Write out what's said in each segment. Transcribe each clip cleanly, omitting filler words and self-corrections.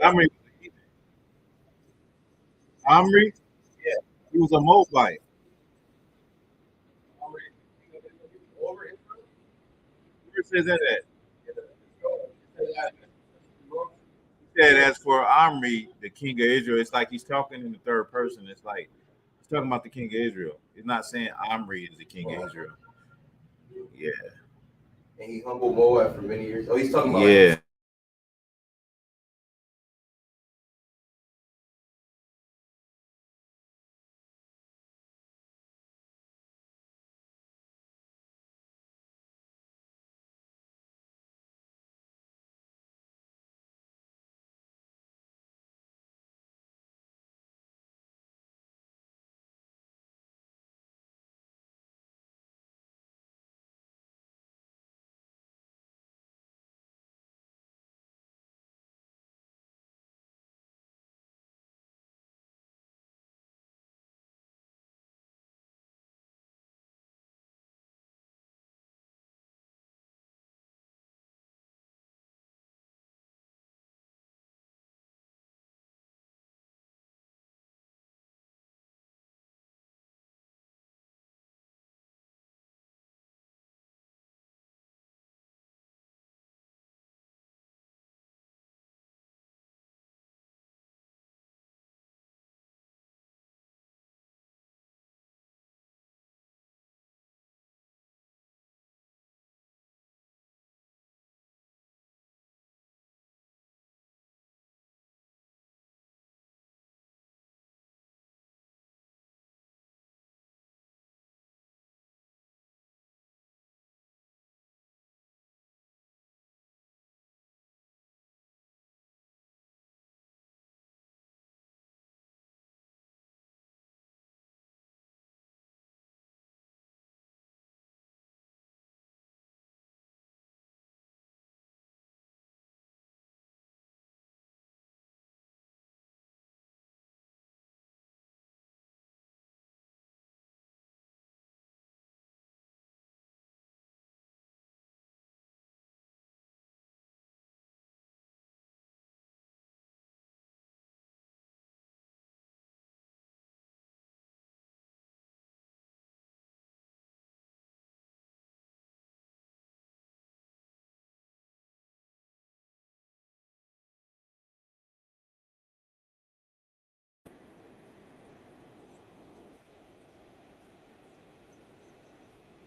Omri, Omri, yeah, he was a Moabite. Where says that at? He said, as for Omri, the king of Israel, it's like he's talking in the third person. It's like he's talking about the king of Israel. He's not saying Omri is the king of Israel. Yeah. And he humbled Moab for many years. Oh, he's talking about Yeah.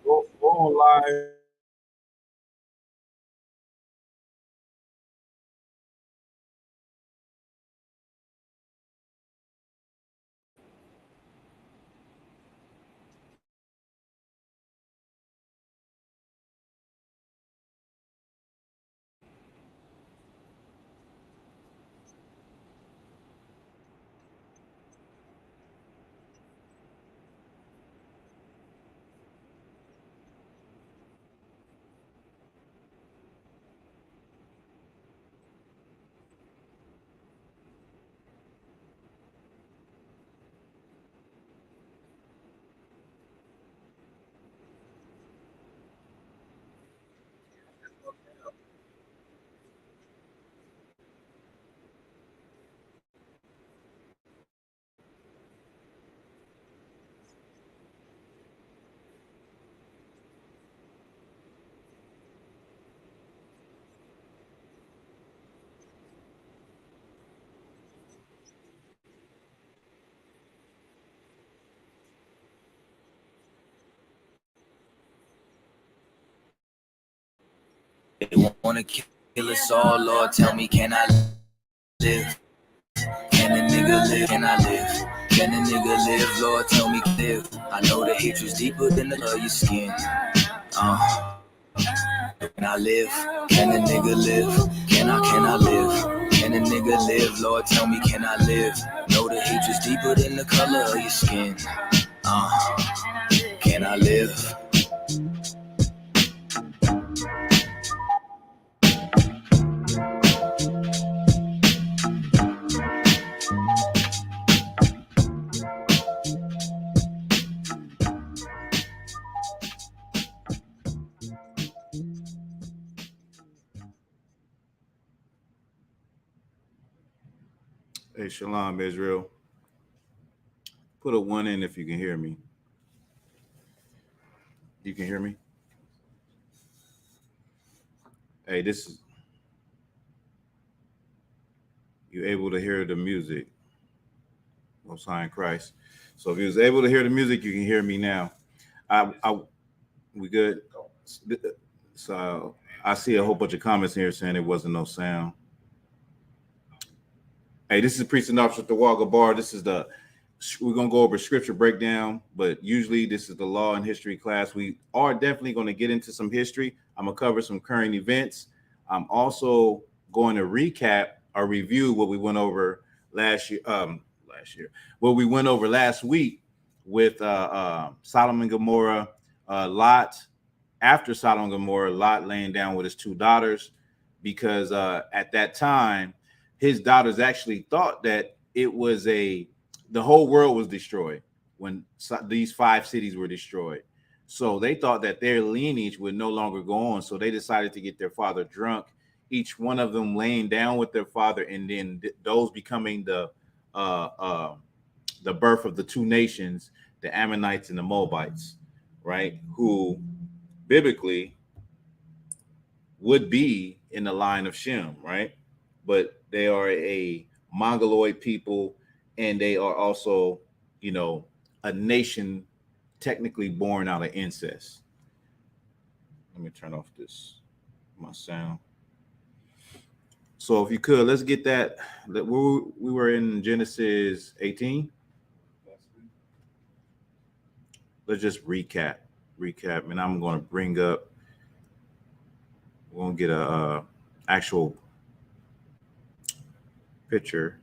Go on live. They wanna kill us all, Lord, tell me, can I live? Can a nigga live? Can I live? Can a nigga live? Lord, tell me, live. I know the hatred's deeper than the color of your skin. Can I live? Can a nigga live? Can I live? Can a nigga live? Lord, tell me, can I live? Know the hatred's deeper than the color of your skin. Can I live? Hey, Shalom, Israel. Put a 1 in if you can hear me. You can hear me? Hey, this is you able to hear the music? Most High in Christ. So if you was able to hear the music, you can hear me now. We good? So I see a whole bunch of comments here saying there wasn't no sound. Hey, this is Priest and Officer at the Walker Bar. We're gonna go over scripture breakdown, but usually this is the law and history class. We are definitely going to get into some history. I'm gonna cover some current events. I'm also going to recap or review what we went over last year. What we went over last week with Sodom and Gomorrah, Lot. After Sodom and Gomorrah, Lot laying down with his 2 daughters, because at that time, his daughters actually thought that the whole world was destroyed when these 5 cities were destroyed. So they thought that their lineage would no longer go on. So they decided to get their father drunk, each one of them laying down with their father, and then those becoming the birth of the 2 nations, the Ammonites and the Moabites, right? Who biblically would be in the line of Shem, right? But they are a Mongoloid people, and they are also, a nation technically born out of incest. Let me turn off my sound. So if you could, let's get that. We were in Genesis 18. Let's just recap, and I'm going to bring up. We're going to get a actual picture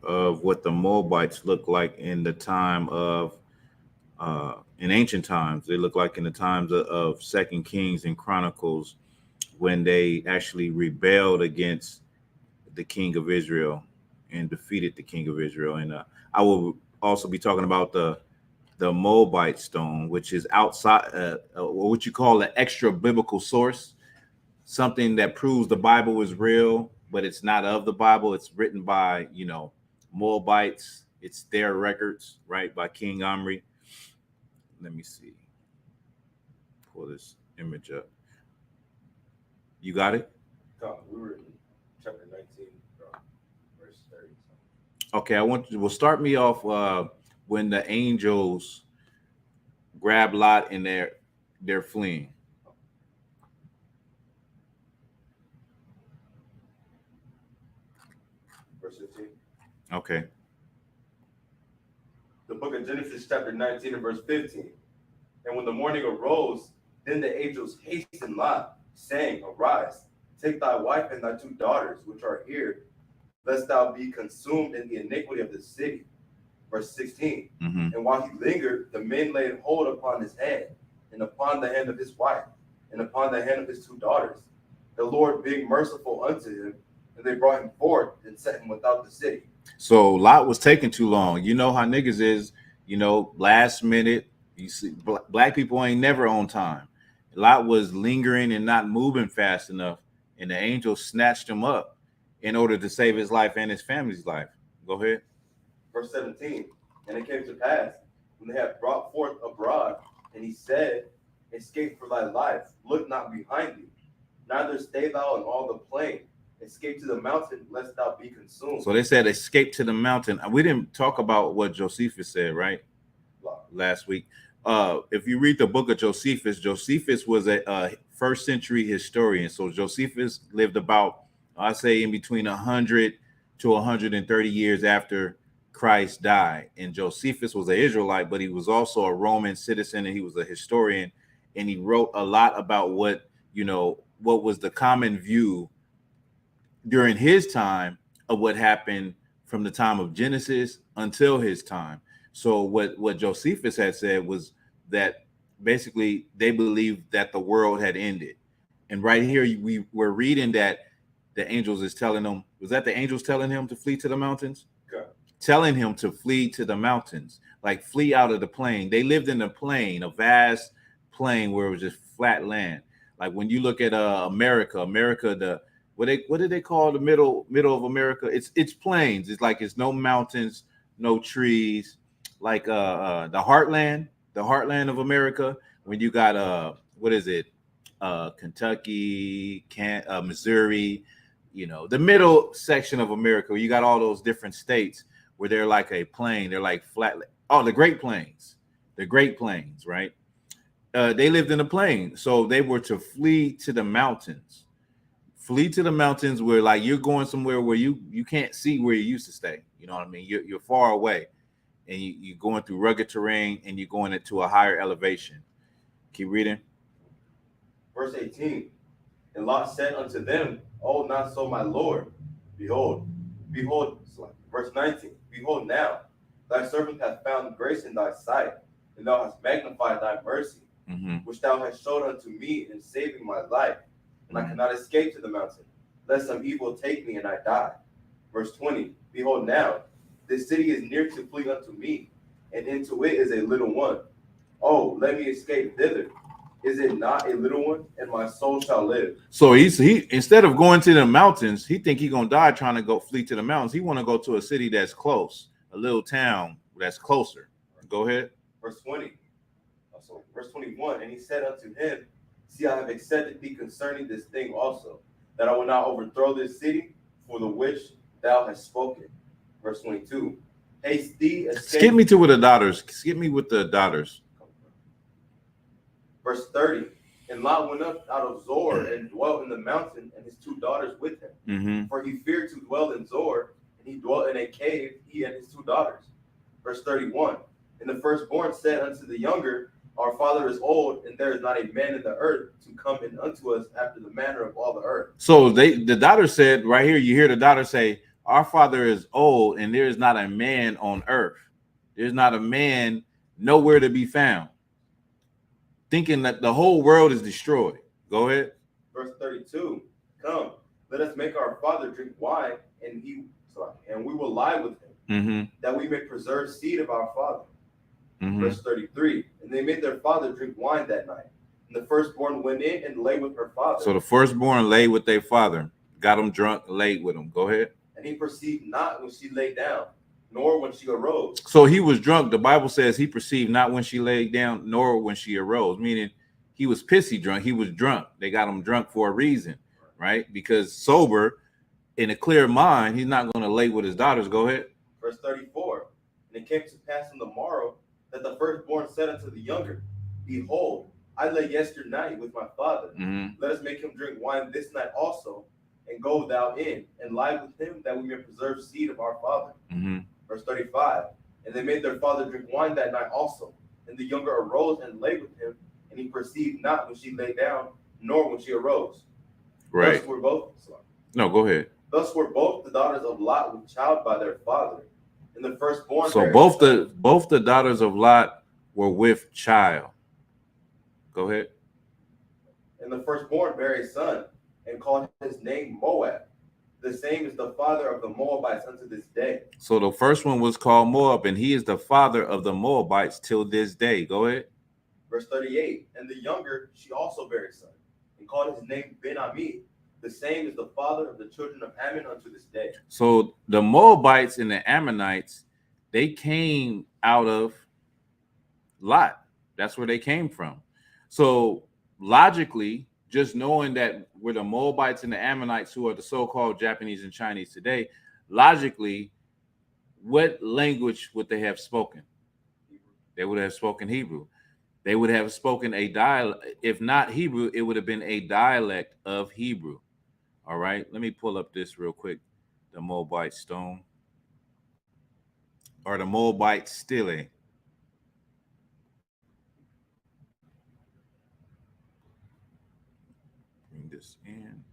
of what the Moabites look like in the time of in ancient times. They look like in the times of Second Kings and Chronicles, when they actually rebelled against the king of Israel and defeated the king of Israel. And I will also be talking about the Moabite stone, which is outside what you call an extra biblical source, something that proves the Bible is real, but it's not of the Bible. It's written by, Moabites. It's their records, right, by King Omri. Let me see. Pull this image up. You got it? We were in chapter 19, verse 30. Okay, we'll start me off when the angels grab Lot and they're fleeing. Verse 15. Okay. The book of Genesis, chapter 19 and verse 15. And when the morning arose, then the angels hastened Lot, saying, Arise, take thy wife and thy 2 daughters, which are here, lest thou be consumed in the iniquity of the city. Verse 16. Mm-hmm. And while he lingered, the men laid hold upon his hand, and upon the hand of his wife, and upon the hand of his 2 daughters, the Lord being merciful unto him, and they brought him forth and set him without the city. So Lot was taking too long. You know how niggas is, last minute. You see, black people ain't never on time. Lot was lingering and not moving fast enough, and the angel snatched him up in order to save his life and his family's life. Go ahead. Verse 17. And it came to pass, when they had brought forth abroad, and he said, Escape for thy life, look not behind thee, neither stay thou in all the plain. Escape to the mountain, lest thou be consumed. So they said, escape to the mountain. We didn't talk about what Josephus said, right? Last week. If you read the book of Josephus was a first century historian. So Josephus lived about, I say, in between 100 to 130 years after Christ died. And Josephus was an Israelite, but he was also a Roman citizen, and he was a historian. And he wrote a lot about what was the common view during his time of what happened from the time of Genesis until his time. So what Josephus had said was that basically they believed that the world had ended. And right here we're reading that the angels is telling them, was that the angels telling him to flee to the mountains? Okay. Telling him to flee to the mountains, like flee out of the plain. They lived in a plain, a vast plain where it was just flat land. Like when you look at America, what did they call the middle of America? It's plains. It's like it's no mountains, no trees, like the heartland of America. When you got what is it? Kentucky, Missouri, you know, the middle section of America where you got all those different states where they're like a plain, they're like flat. Oh, the Great Plains, right? They lived in the plain, so they were to flee to the mountains. Flee to the mountains where like you're going somewhere where you can't see where you used to stay. You know what I mean? You're far away, and you're going through rugged terrain, and you're going into a higher elevation. Keep reading. Verse 18. And Lot said unto them, Oh, not so, my Lord. Behold, verse 19. Behold now, thy servant hath found grace in thy sight, and thou hast magnified thy mercy, which thou hast showed unto me in saving my life. And I cannot escape to the mountain, lest some evil take me and I die. Verse 20. Behold now, this city is near to flee unto me, and into it is a little one. Oh, let me escape thither. Is it not a little one, and my soul shall live? So he instead of going to the mountains, he think he gonna die trying to go flee to the mountains. He want to go to a city that's close, a little town that's closer. Go ahead. Verse 20. Verse 21. And he said unto him, See, I have accepted thee concerning this thing also, that I will not overthrow this city for the which thou hast spoken. Verse 22. Haste thee, escape. Skip me to with the daughters. Skip me with the daughters. Verse 30. And Lot went up out of Zor and dwelt in the mountain, and his two daughters with him. For he feared to dwell in Zor, and he dwelt in a cave, he and his two daughters. Verse 31. And the firstborn said unto the younger, Our father is old, and there is not a man in the earth to come in unto us after the manner of all the earth. So the daughter said, right here, you hear the daughter say, Our father is old, and there is not a man on earth. There's not a man nowhere to be found. Thinking that the whole world is destroyed. Go ahead. Verse 32. Come, let us make our father drink wine, and we will lie with him, that we may preserve seed of our father. Verse 33. And they made their father drink wine that night. And the firstborn went in and lay with her father. So the firstborn lay with their father, got him drunk, laid with him. Go ahead. And he perceived not when she lay down, nor when she arose. So he was drunk. The Bible says he perceived not when she laid down, nor when she arose, meaning he was pissy drunk. He was drunk. They got him drunk for a reason, right? Because sober, in a clear mind, he's not going to lay with his daughters. Go ahead. Verse 34. And it came to pass on the morrow that the firstborn said unto the younger, Behold, I lay yesternight with my father. Let us make him drink wine this night also, and go thou in, and lie with him, that we may preserve seed of our father. Verse 35. And they made their father drink wine that night also. And the younger arose and lay with him, and he perceived not when she lay down, nor when she arose. Right. Thus were both. No, go ahead. Thus were both the daughters of Lot with child by their father, and the firstborn. So both the daughters of Lot were with child. Go ahead. And the firstborn bare a son, and called his name Moab. The same is the father of the Moabites unto this day. So the first one was called Moab, and he is the father of the Moabites till this day. Go ahead. Verse 38. And the younger, she also bare a son, and called his name Ben-Ami. The same is the father of the children of Ammon unto this day. So the Moabites and the Ammonites, they came out of Lot. That's where they came from. So logically, just knowing that we're the Moabites and the Ammonites, who are the so-called Japanese and Chinese today, logically, what language would they have spoken? They would have spoken Hebrew. They would have spoken a dialect. If not Hebrew, it would have been a dialect of Hebrew. All right, let me pull up this real quick. The Moabite stone, or the Moabite stele. Bring this in.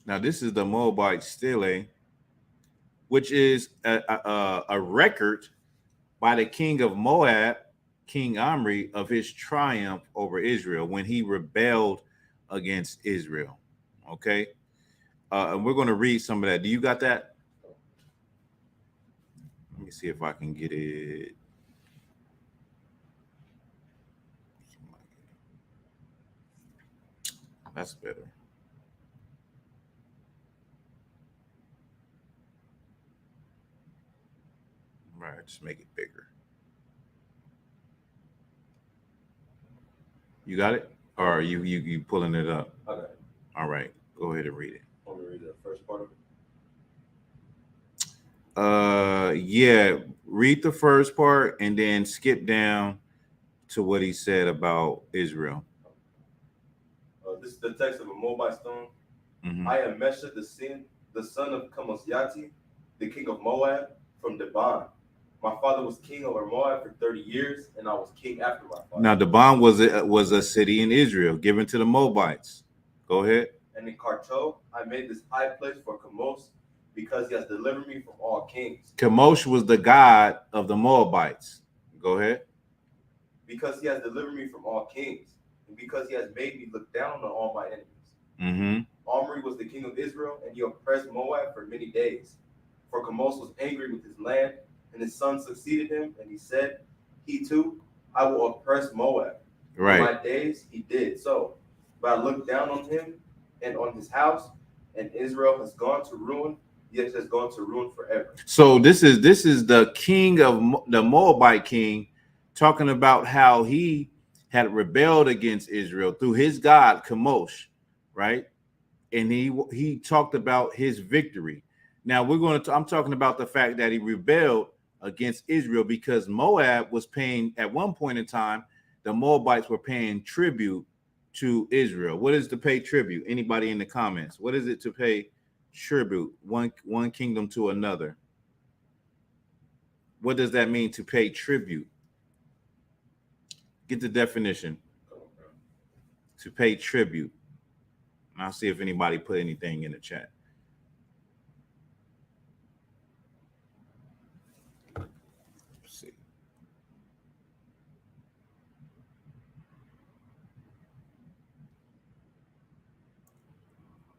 Now, this is the Moabite stele, which is a record by the king of Moab, King Omri, of his triumph over Israel when he rebelled against Israel. Okay, and we're going to read some of that. Do you got that? Let me see if I can get it. That's better. Right, just make it bigger. You got it? Or are you pulling it up? Okay. All right, go ahead and read it. Want me to read the first part of it? Yeah, read the first part and then skip down to what he said about Israel. This is the text of a Moabite stone. Mhm. I am Mesha, the son of Kamosyati, the king of Moab, from Debon. My father was king over Moab for 30 years, and I was king after my father. Now, Debon was a city in Israel given to the Moabites. Go ahead. And in Karcho, I made this high place for Kamos, because he has delivered me from all kings. Chemosh was the god of the Moabites. Go ahead. Because he has delivered me from all kings, and because he has made me look down on all my enemies. Mm-hmm. Omri was the king of Israel, and he oppressed Moab for many days. For Chemos was angry with his land, and his son succeeded him, and he said, he too, I will oppress Moab. Right. In my days he did so. But I looked down on him and on his house, and Israel has gone to ruin, yet has gone to ruin forever. So this is the king of the Moabite king talking about how he had rebelled against Israel through his god Chemosh, right? And he talked about his victory. Now I'm talking about the fact that he rebelled against Israel because Moab was paying, at one point in time, the Moabites were paying tribute to Israel. What is to pay tribute? Anybody in the comments? What is it to pay tribute? One kingdom to another. What does that mean to pay tribute? Get the definition. To pay tribute. I'll see if anybody put anything in the chat. Let's see.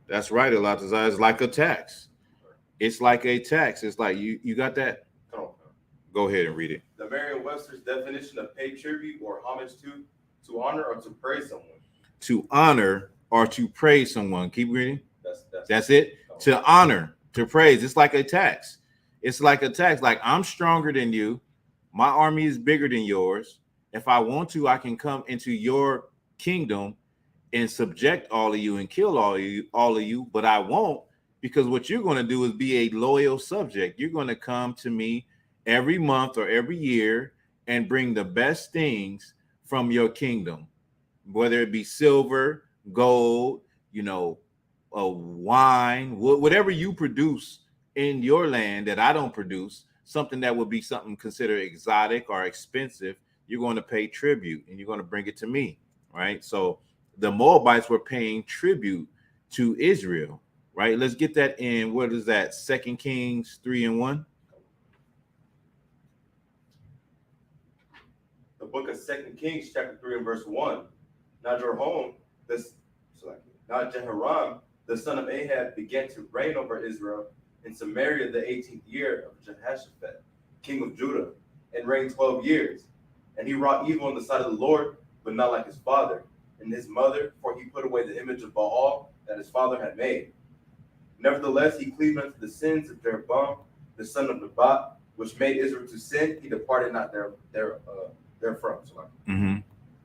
That's right, Elatazar. It's like a tax. It's like a tax. It's like you got that? Go ahead and read it. The Merriam-Webster's definition of pay tribute or homage to honor or to praise someone. To honor or to praise someone. Keep reading. That's it. Oh. To honor, to praise. It's like a tax. It's like a tax. Like, I'm stronger than you. My army is bigger than yours. If I want to, I can come into your kingdom and subject all of you and kill all of you, but I won't, because what you're going to do is be a loyal subject. You're going to come to me every month or every year and bring the best things from your kingdom, whether it be silver, gold, wine, whatever you produce in your land that I don't produce, something that would be something considered exotic or expensive, you're going to pay tribute and you're going to bring it to me, right? So the Moabites were paying tribute to Israel, right? Let's get that in. What is that? 2 Kings 3:1. The book of 2 Kings, chapter 3 and verse 1. Now Jehoram, Jehoram, the son of Ahab, began to reign over Israel in Samaria the 18th year of Jehoshaphat, king of Judah, and reigned 12 years. And he wrought evil in the sight of the Lord, but not like his father and his mother, for he put away the image of Baal that his father had made. Nevertheless, he cleaved unto the sins of Jeroboam, the son of Nebat, which made Israel to sin. He departed not therefrom. Mm-hmm.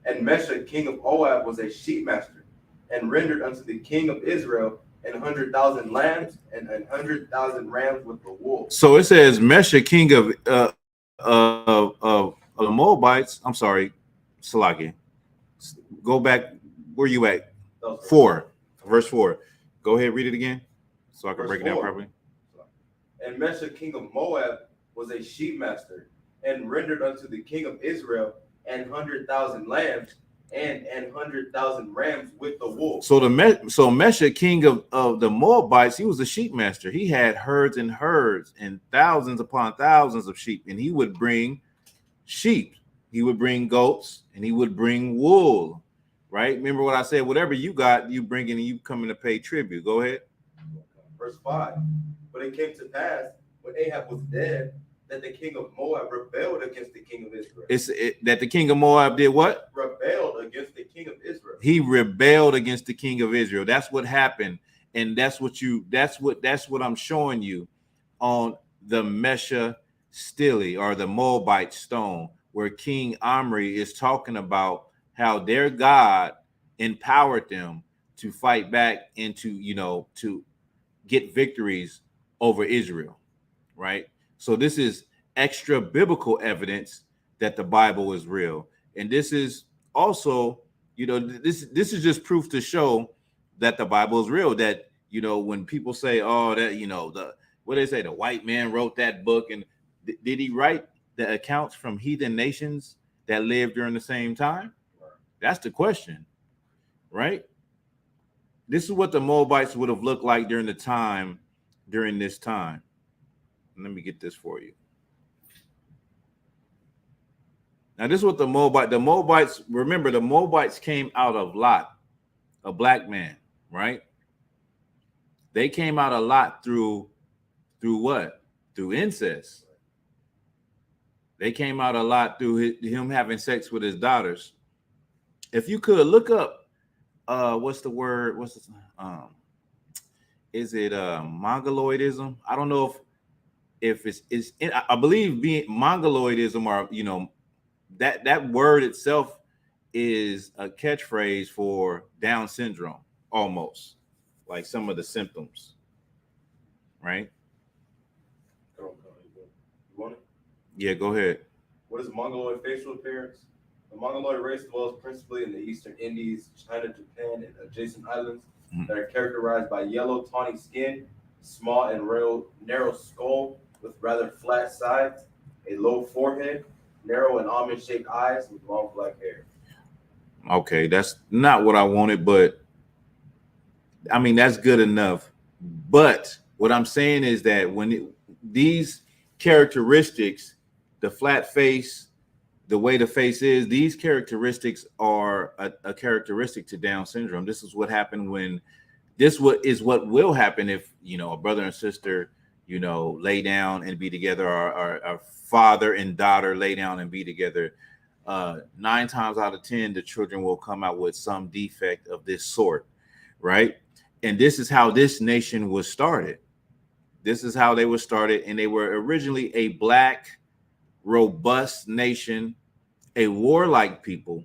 And Mesha, king of Moab, was a sheep master, and rendered unto the king of Israel 100,000 lambs and 100,000 rams with the wool. So it says Mesha, king of the Moabites. I'm sorry, Salaki. Go back. Where you at? 4, verse 4. Go ahead, read it again, so I can break it down properly. And Mesha, king of Moab, was a sheep master, and rendered unto the king of Israel 100,000 lambs and 100,000 rams with the wool. So Mesha, king of the Moabites, he was a sheep master. He had herds and herds and thousands upon thousands of sheep, and he would bring sheep, he would bring goats, and he would bring wool. Right? Remember what I said? Whatever you got, you bring in and you coming to pay tribute. Go ahead. Verse 5. But it came to pass when Ahab was dead that the king of Moab rebelled against the king of Israel. That the king of Moab did what? Rebelled against the king of Israel. He rebelled against the king of Israel. That's what happened. And that's what I'm showing you on the Mesha Stele, or the Moabite stone, where King Omri is talking about how their God empowered them to fight back and to get victories over Israel, right? So this is extra biblical evidence that the Bible is real. And this is also, this is just proof to show that the Bible is real. That, when people say, oh, that, what they say, the white man wrote that book, and did he write the accounts from heathen nations that lived during the same time? That's the question, right? This is what the Moabites would have looked like during this time. Let me get this for you. Now, this is what the Moabites, remember, the Moabites came out of Lot, a black man, right? They came out of Lot through what? Through incest. They came out a lot through him having sex with his daughters. If you could look up, what's the word? Is it Mongoloidism? I don't know if it's I believe being Mongoloidism, or that word itself is a catchphrase for Down syndrome, almost like some of the symptoms, right? You want it? Yeah, go ahead. What is Mongoloid facial appearance? The Mongoloid race dwells principally in the eastern Indies, China, Japan, and adjacent islands that are characterized by yellow, tawny skin, small and narrow skull with rather flat sides, a low forehead, narrow and almond-shaped eyes with long black hair. Okay, that's not what I wanted, but I mean, that's good enough. But what I'm saying is that these characteristics, the flat face, the way the face is, these characteristics are a characteristic to Down syndrome. This is what happened what will happen if, a brother and sister, lay down and be together, or a father and daughter lay down and be together. 9 times out of 10, the children will come out with some defect of this sort, right? And this is how this nation was started. This is how they were started. And they were originally a black, robust nation, a warlike people.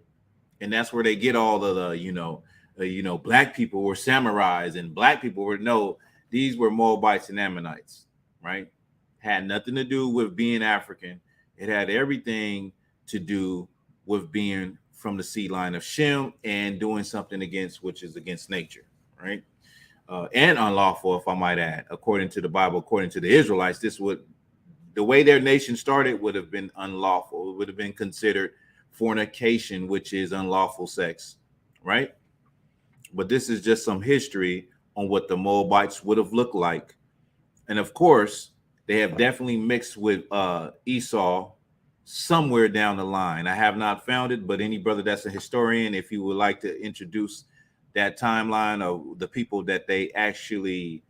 And that's where they get all of the, black people were samurais, and black people were, these were Moabites and Ammonites, right? Had nothing to do with being African. It had everything to do with being from the seed line of Shem and doing something which is against nature, right? And unlawful, if I might add, according to the Bible, according to the Israelites. The way their nation started would have been unlawful. It would have been considered fornication, which is unlawful sex, right? But this is just some history on what the Moabites would have looked like. And of course, they have definitely mixed with Esau somewhere down the line. I have not found it, but any brother that's a historian, if you would like to introduce that timeline of the people that they actually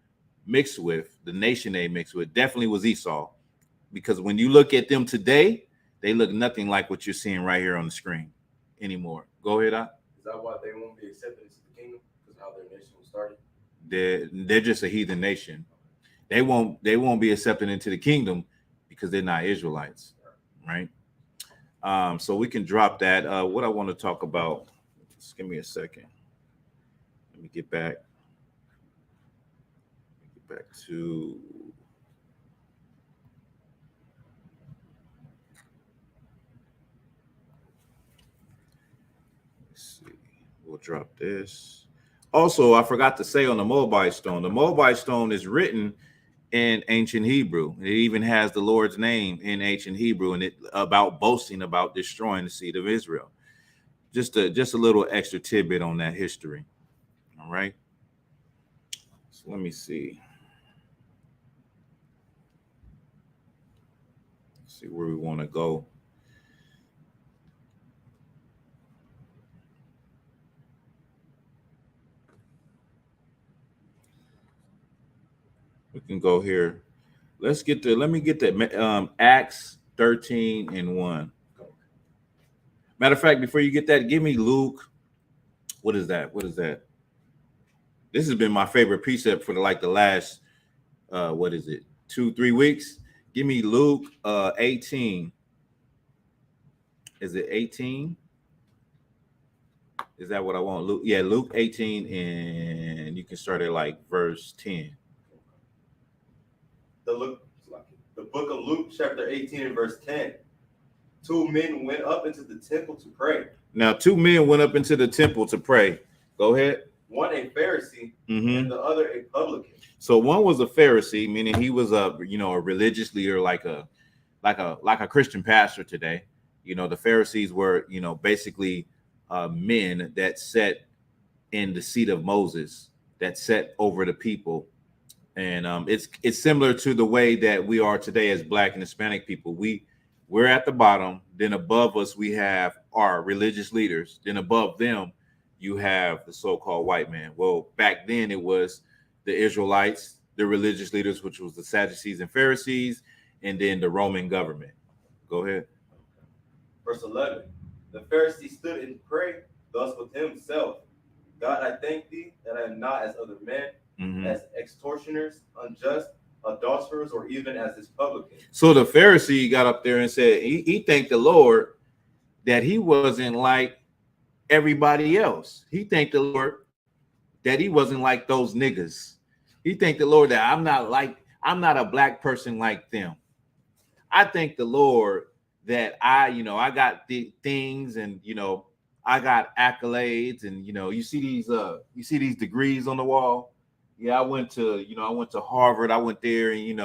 mixed with, the nation they mixed with, definitely was Esau. Because when you look at them today, they look nothing like what you're seeing right here on the screen anymore. Go ahead, Is that why they won't be accepted into the kingdom? Because how their nation was started? They're just a heathen nation. They won't be accepted into the kingdom because they're not Israelites, right? So we can drop that. What I want to talk about, just give me a second. Let me get back to we'll drop this. Also, I forgot to say on the Moabite stone is written in ancient Hebrew. It even has the Lord's name in ancient Hebrew, and it about boasting about destroying the seed of Israel. Just a little extra tidbit on that history. All right. So let me see. See where we want to go. We can go here. Let me get that Acts 13:1. Matter of fact, before you get that, give me Luke. What is that? What is that? This has been my favorite precept for the last what is it? 2-3 weeks. Give me Luke 18. Is it 18? Is that what I want? Luke, yeah, Luke 18, and you can start at like verse 10. The book of Luke, chapter 18 and verse 10. 2 men went up into the temple to pray. Now, 2 men went up into the temple to pray. Go ahead. One a Pharisee, and the other a publican. So one was a Pharisee, meaning he was a religious leader, like a Christian pastor today. The Pharisees were basically men that sat in the seat of Moses, that sat over the people. And it's similar to the way that we are today as Black and Hispanic people. We're at the bottom. Then above us, we have our religious leaders. Then above them, you have the so-called white man. Well, back then it was the Israelites, the religious leaders, which was the Sadducees and Pharisees, and then the Roman government. Go ahead. Verse 11. The Pharisee stood and prayed thus with himself. God, I thank thee that I am not as other men, as extortioners, unjust, adulterers, or even as this publican. So the Pharisee got up there and said he thanked the Lord that he wasn't like everybody else. He thanked the Lord that he wasn't like those niggas. He thanked the Lord that I'm not a black person like them. I thank the Lord that I got the things, and I got accolades, and you see these degrees on the wall. Yeah, I went to Harvard. I went there, and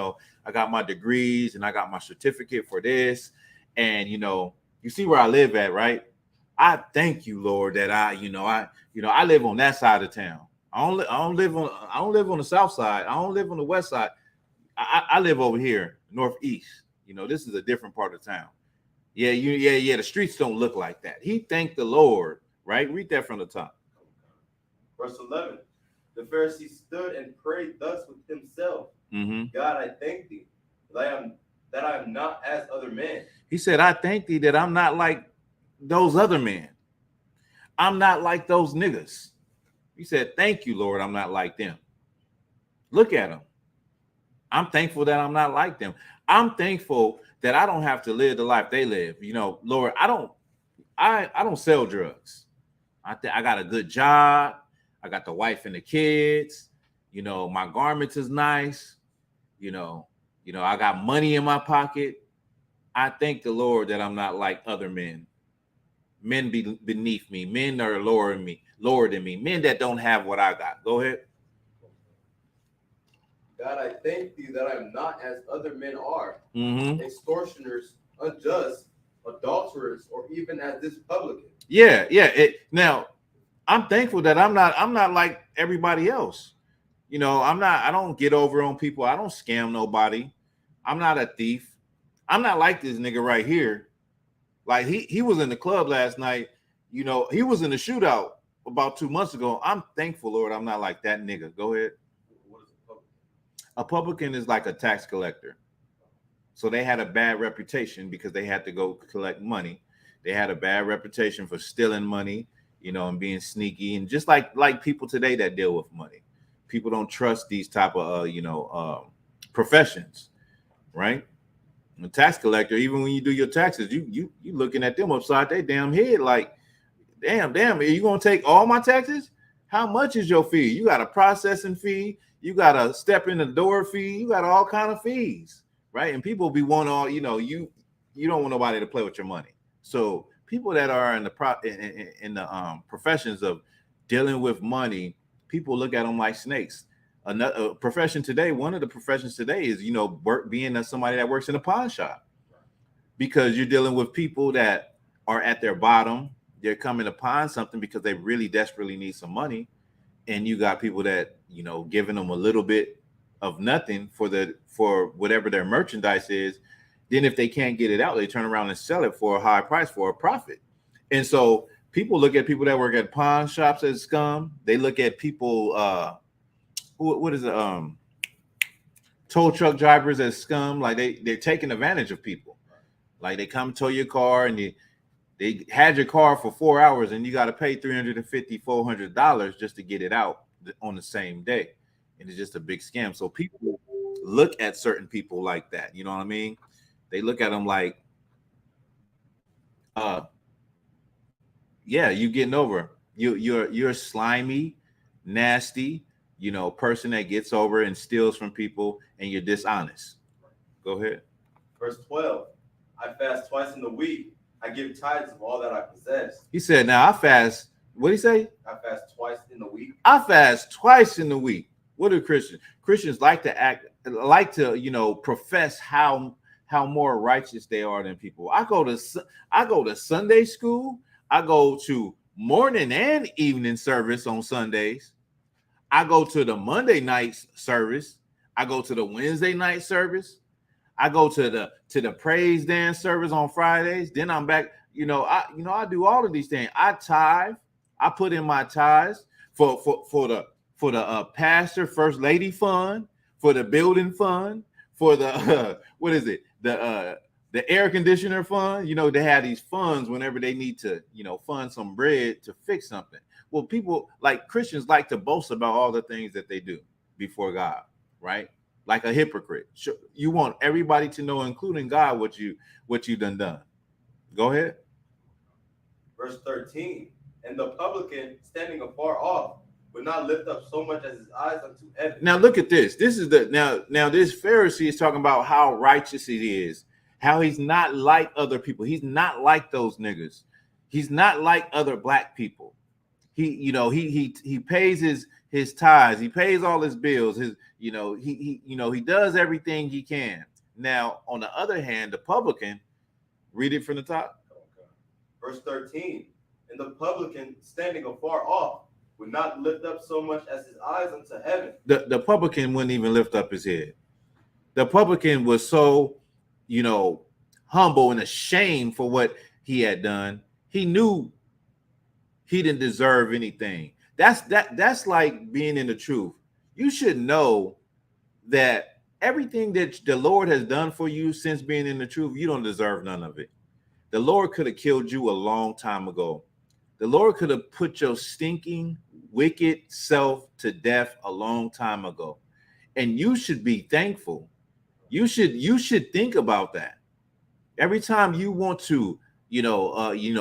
I got my degrees, and I got my certificate for this, and you see where I live at, right? I thank you, Lord, that I live on that side of town. I don't live on the south side. I don't live on the west side. I live over here, northeast. This is a different part of town. Yeah, the streets don't look like that. He thanked the Lord, right? Read that from the top. Verse 11. The Pharisee stood and prayed thus with himself. God, I thank thee that I am not as other men. He said, I thank thee that I'm not like those other men. I'm not like those niggas. He said, thank you, Lord, I'm not like them. Look at them. I'm thankful that I'm not like them. I'm thankful that I don't have to live the life they live. Lord, I don't sell drugs. I got a good job. I got the wife and the kids. My garments is nice. I got money in my pocket. I thank the Lord that I'm not like other men. Men be beneath me. Men are lower than me. Men that don't have what I got. Go ahead. God, I thank thee that I am not as other men are, extortioners, unjust, adulterers, or even as this publican. Yeah. Now, I'm thankful that I'm not like everybody else. I don't get over on people. I don't scam nobody. I'm not a thief. I'm not like this nigga right here. Like he was in the club last night. He was in the shootout about 2 months ago. I'm thankful, Lord, I'm not like that nigga. Go ahead. What is a publican? A publican is like a tax collector. So they had a bad reputation because they had to go collect money. They had a bad reputation for stealing money, and being sneaky, and just like people today that deal with money. People don't trust these type of professions, right? A tax collector, even when you do your taxes, you looking at them upside their damn head like, damn, are you gonna take all my taxes? How much is your fee? You got a processing fee, you got a step in the door fee, you got all kind of fees, right? And people be wanting all, you don't want nobody to play with your money. So people that are in the professions of dealing with money, people look at them like snakes. Another profession today, one of the professions today is, being somebody that works in a pawn shop, because you're dealing with people that are at their bottom. They're coming to pawn something because they really desperately need some money. And you got people that, giving them a little bit of nothing for whatever their merchandise is. Then if they can't get it out, they turn around and sell it for a high price for a profit. And so people look at people that work at pawn shops as scum. They look at people, what is it? tow truck drivers as scum. Like they're taking advantage of people. Like they come tow your car and they had your car for 4 hours and you got to pay $350, $400 just to get it out on the same day. And it's just a big scam. So people look at certain people like that. You know what I mean? They look at them like, yeah, you getting over. You're slimy, nasty, person that gets over and steals from people, and you're dishonest. Go ahead. Verse 12. I fast twice in the week. I give tithes of all that I possess. He said, now I fast. What did he say? I fast twice in the week. I fast twice in the week. What do Christians? Christians like to profess how more righteous they are than people. I go to Sunday school. I go to morning and evening service on Sundays. I go to the Monday night service. I go to the Wednesday night service. I go to the praise dance service on Fridays. Then I'm back. I do all of these things. I tithe. I put in my tithes for the pastor, first lady fund, for the building fund, for the what is it? The air conditioner fund. They have these funds whenever they need to, fund some bread to fix something. Well, people like Christians like to boast about all the things that they do before God, right? Like a hypocrite. You want everybody to know, including God, what you done. Go ahead. Verse 13. And the publican standing afar off would not lift up so much as his eyes unto heaven. Now look at this. This is now this Pharisee is talking about how righteous he is, how he's not like other people. He's not like those niggas. He's not like other black people. He pays his tithes. He pays all his bills. He does everything he can. Now, on the other hand, the publican, read it from the top. Okay. Verse 13. And the publican standing afar off would not lift up so much as his eyes unto heaven. The publican wouldn't even lift up his head. The publican was so, humble and ashamed for what he had done. He knew he didn't deserve anything. That's like being in the truth. You should know that everything that the Lord has done for you since being in the truth, you don't deserve none of it. The Lord could have killed you a long time ago. The Lord could have put your stinking, wicked self to death a long time ago. And you should be thankful. You should think about that. Every time you want to,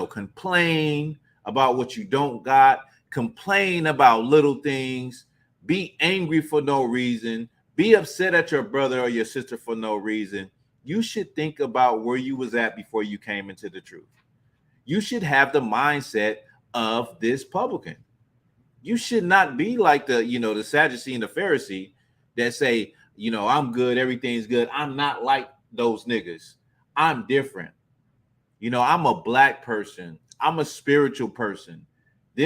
complain about what you don't got, complain about little things, be angry for no reason, be upset at your brother or your sister for no reason, you should think about where you was at before you came into the truth. You should have the mindset of this publican. You should not be like the Sadducee and the Pharisee that say, I'm good, everything's good. I'm not like those niggas. I'm different. I'm a black person. I'm a spiritual person. They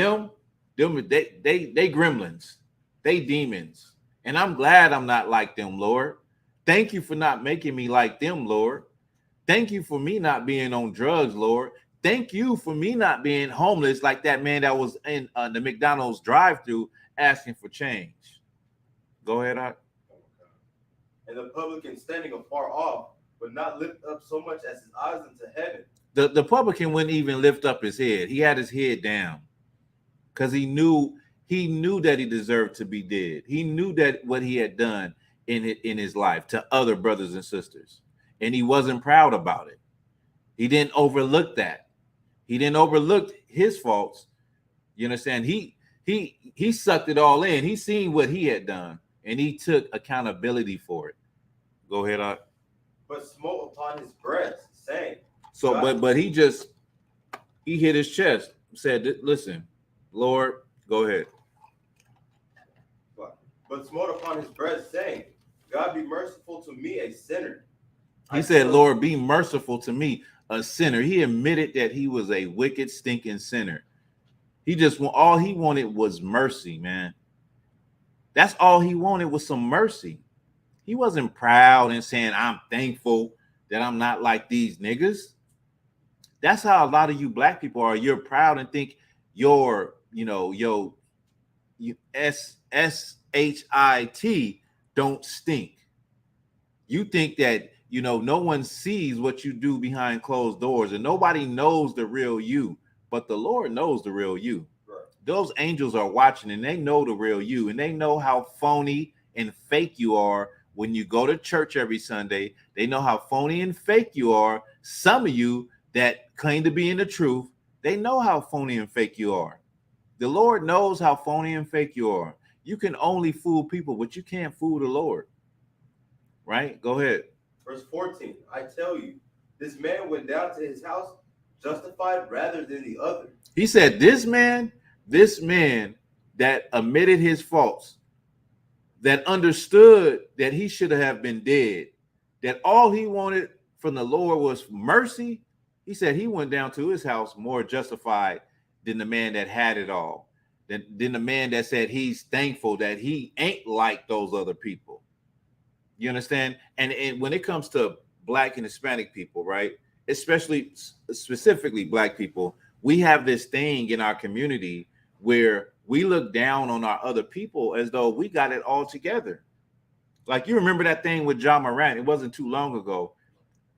gremlins. They demons. And I'm glad I'm not like them, Lord. Thank you for not making me like them, Lord. Thank you for me not being on drugs, Lord. Thank you for me not being homeless like that man that was in the McDonald's drive-thru asking for change. Go ahead, Art. And the publican standing afar off would not lift up so much as his eyes into heaven. The publican wouldn't even lift up his head. He had his head down because he knew that he deserved to be dead. He knew that what he had done in his life to other brothers and sisters, and he wasn't proud about it. He didn't overlook that. He didn't overlook his faults. You understand? He sucked it all in. He seen what he had done, and he took accountability for it. Go ahead, Art. But smote upon his breast, saying. So, but he hit his chest, said, "Listen, Lord, go ahead." But smote upon his breast, saying, God be merciful to me, a sinner. He said, Lord, be merciful to me, a sinner. He admitted that he was a wicked, stinking sinner. All he wanted was mercy, man. That's all he wanted was some mercy. He wasn't proud and saying, I'm thankful that I'm not like these niggas. That's how a lot of you black people are. You're proud and think you're, SHIT don't stink. You think that, you know, no one sees what you do behind closed doors, and nobody knows the real you, but the Lord knows the real you. Right. Those angels are watching, and they know the real you, and they know how phony and fake you are when you go to church every Sunday. They know how phony and fake you are. Some of you that claim to be in the truth, they know how phony and fake you are. The Lord knows how phony and fake you are. You can only fool people, but you can't fool the Lord. Right? Go ahead. Verse 14, I tell you, this man went down to his house justified rather than the other. He said, this man that admitted his faults, that understood that he should have been dead, that all he wanted from the Lord was mercy. He said he went down to his house more justified than the man that had it all, than the man that said he's thankful that he ain't like those other people. You understand? And when it comes to Black and Hispanic people, right, especially specifically Black people, we have this thing in our community where we look down on our other people as though we got it all together. Like, you remember that thing with John Morant? It wasn't too long ago.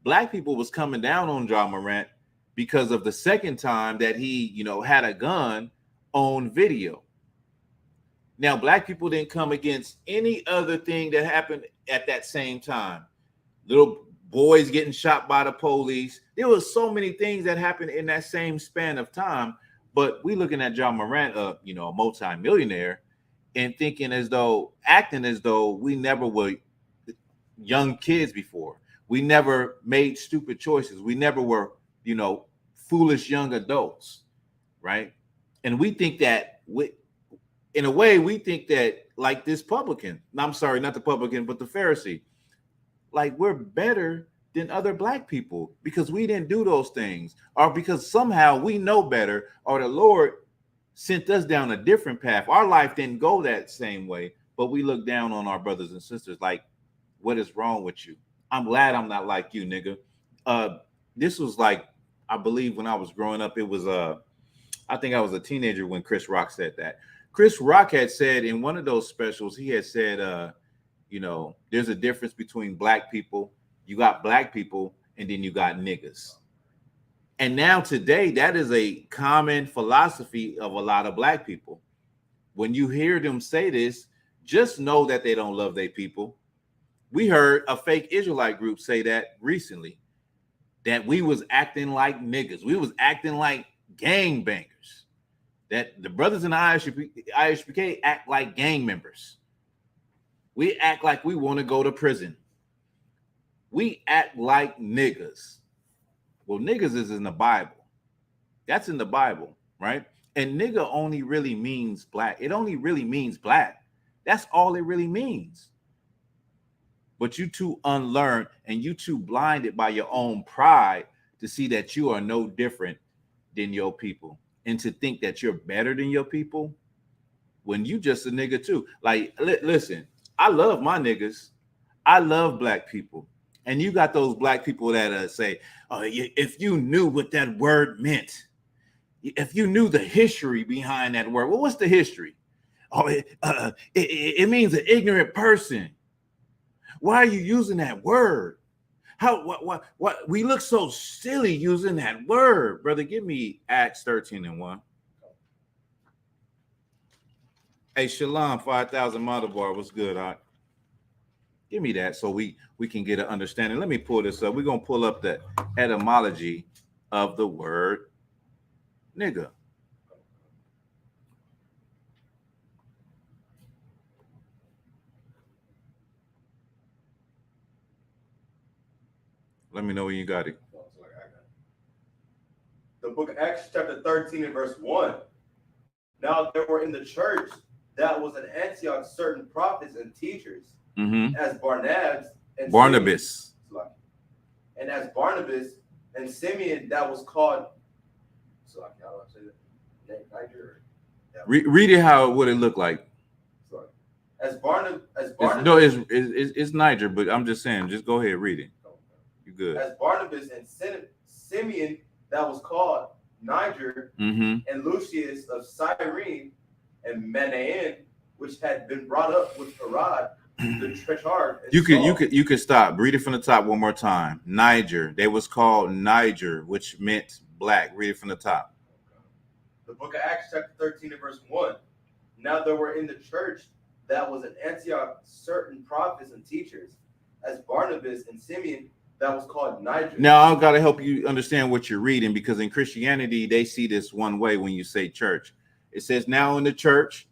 Black people was coming down on John Morant because of the second time that he, you know, had a gun on video. Now, Black people didn't come against any other thing that happened at that same time. Little boys getting shot by the police. There was so many things that happened in that same span of time. But we looking at John Morant, you know, a multi-millionaire, and thinking as though, acting as though we never were young kids before. We never made stupid choices. We never were, you know, foolish young adults, right? And we think that in a way, we think that like this publican, I'm sorry, not the publican, but the Pharisee, like we're better than other Black people because we didn't do those things, or because somehow we know better, or the Lord sent us down a different path. Our life didn't go that same way, but we look down on our brothers and sisters like, what is wrong with you? I'm glad I'm not like you, nigga. This was like, I believe when I was growing up, it was I think I was a teenager when Chris Rock said that. Chris Rock had said in one of those specials, he had said, you know, there's a difference between Black people. You got Black people, and then you got niggas. And now today, that is a common philosophy of a lot of Black people. When you hear them say this, just know that they don't love their people. We heard a fake Israelite group say that recently, that we was acting like niggas. We was acting like gangbangers. That the brothers in the I.S.U.P.K act like gang members. We act like we want to go to prison. We act like niggas. Well, niggas is in the Bible. That's in the Bible, right? And nigga only really means Black. It only really means Black. That's all it really means. But you too unlearned, and you too blinded by your own pride to see that you are no different than your people, and to think that you're better than your people when you just a nigga too. Like, listen, I love my niggas. I love Black people. And you got those Black people that say, oh, if you knew what that word meant, if you knew the history behind that word. Well, what's the history? Oh, it means an ignorant person. Why are you using that word? What? We look so silly using that word, brother. Give me Acts 13:1. Hey, Shalom, 5,000 model bar. What's good, Art? Give me that so we can get an understanding. Let me pull this up. We're gonna pull up the etymology of the word nigga. Let me know when you got it. The book of Acts, chapter 13 and verse 1. Now there were in the church that was in Antioch certain prophets and teachers, as Barnabas and Simeon that was called. So how do I say that? Niger. Read it how would it look like? Sorry. As Barnabas. It's Niger, but I'm just saying, just go ahead, read it. You good? As Barnabas and Simeon that was called Niger, and Lucius of Cyrene, and Manaen, which had been brought up with Herod, the Trechard. You could stop. Read it from the top one more time. Niger. They was called Niger, which meant black. Read it from the top. The book of Acts, chapter 13 and verse 1. Now there were in the church that was in Antioch certain prophets and teachers, as Barnabas and Simeon, that was called Niger. Now I've got to help you understand what you're reading, because in Christianity they see this one way when you say church. It says, now in the church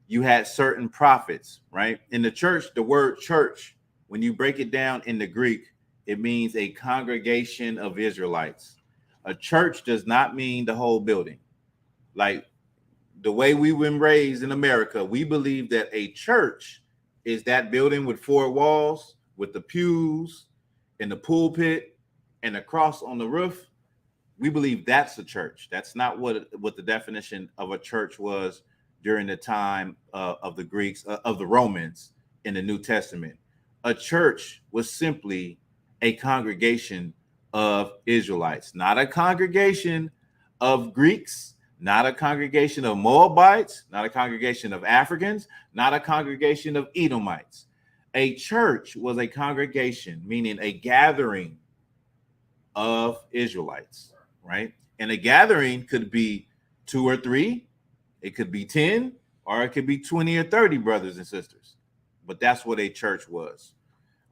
you had certain prophets, right? In the church, the word church, when you break it down in the Greek, it means a congregation of Israelites. A church does not mean the whole building. Like the way we've been raised in America, we believe that a church is that building with 4 walls, with the pews and the pulpit and the cross on the roof. We believe that's a church. That's not what the definition of a church was during the time of the Greeks, of the Romans in the New Testament. A church was simply a congregation of Israelites, not a congregation of Greeks, not a congregation of Moabites, not a congregation of Africans, not a congregation of Edomites. A church was a congregation, meaning a gathering of Israelites, right? And a gathering could be 2 or 3, it could be 10, or it could be 20 or 30 brothers and sisters. But that's what a church was.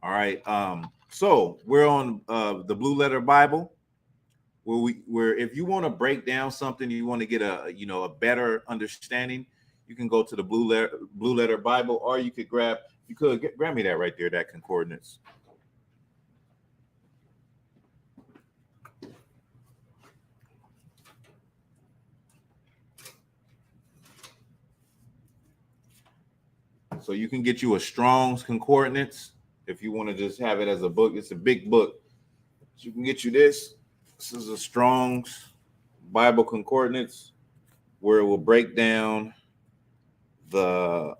All right. So we're on the Blue Letter Bible, where if you want to break down something, you want to get a better understanding, you can go to the Blue Letter Bible, or you could grab me that right there, that concordance. So you can get you a Strong's Concordance if you want to just have it as a book. It's a big book. So you can get you this. This is a Strong's Bible Concordance, where it will break down the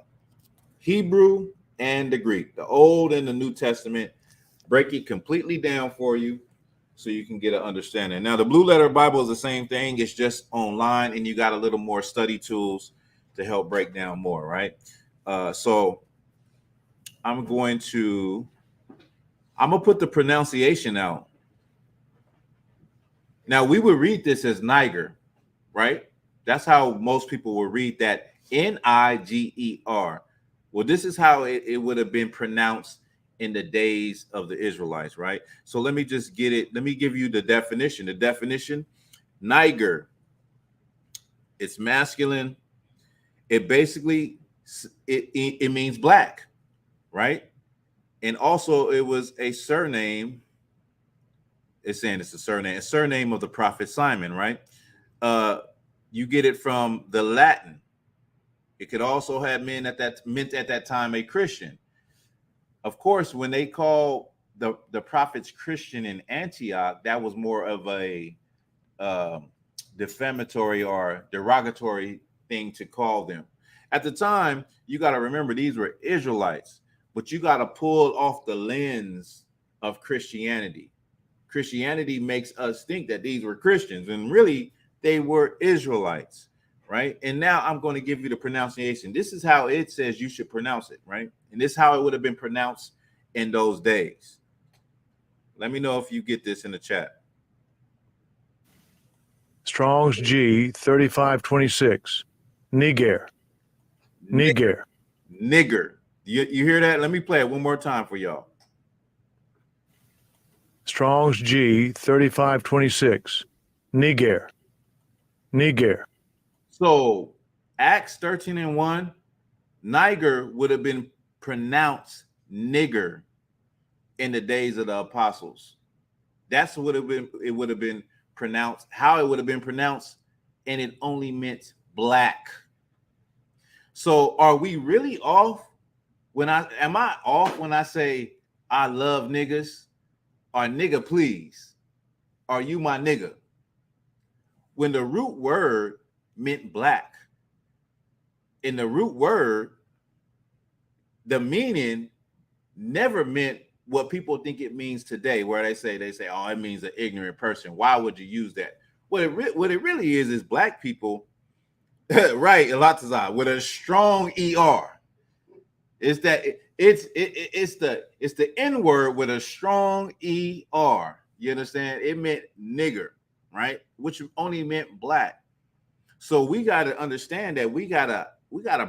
Hebrew and the Greek, the Old and the New Testament, break it completely down for you so you can get an understanding. Now, the Blue Letter Bible is the same thing. It's just online, and you got a little more study tools to help break down more, right? So I'm going to put the pronunciation out. Now, we would read this as Niger, right? That's how most people will read that, Niger. Well, this is how it would have been pronounced in the days of the Israelites, right? So let me just get it. Let me give you the definition. The definition, Niger, it's masculine. It basically, it means black, right? And also it was a surname. It's saying it's a surname of the prophet Simon, right? You get it from the Latin. It could also have meant at that time a Christian. Of course, when they call the prophets Christian in Antioch, that was more of a defamatory or derogatory thing to call them. At the time, you got to remember these were Israelites, but you got to pull off the lens of Christianity. Christianity makes us think that these were Christians, and really they were Israelites, right? And now I'm going to give you the pronunciation. This is how it says you should pronounce it, right? And this is how it would have been pronounced in those days. Let me know if you get this in the chat. Strong's G 3526. Niger. Niger. Nigger. You hear that? Let me play it one more time for y'all. Strong's G 3526. Niger. Niger. So Acts 13:1, Niger would have been pronounced nigger in the days of the apostles. That's what it would have been pronounced, how it would have been pronounced, and it only meant black. So are we really off am I off when I say I love niggas, or nigga please, are you my nigga? When the root word meant black. In the root word, the meaning never meant what people think it means today, where they say, oh, it means an ignorant person. Why would you use that? What it really is black people, right, Elatazar, with a strong ER. Is that It's the N word with a strong ER. You understand? It meant nigger, right? Which only meant black. So we got to understand that we gotta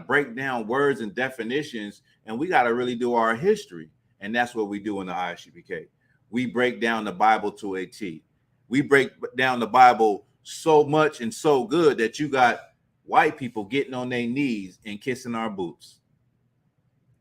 break down words and definitions, and we got to really do our history, and that's what we do in the I.S.U.P.K. We break down the Bible to a T. We break down the Bible so much and so good that you got white people getting on their knees and kissing our boots.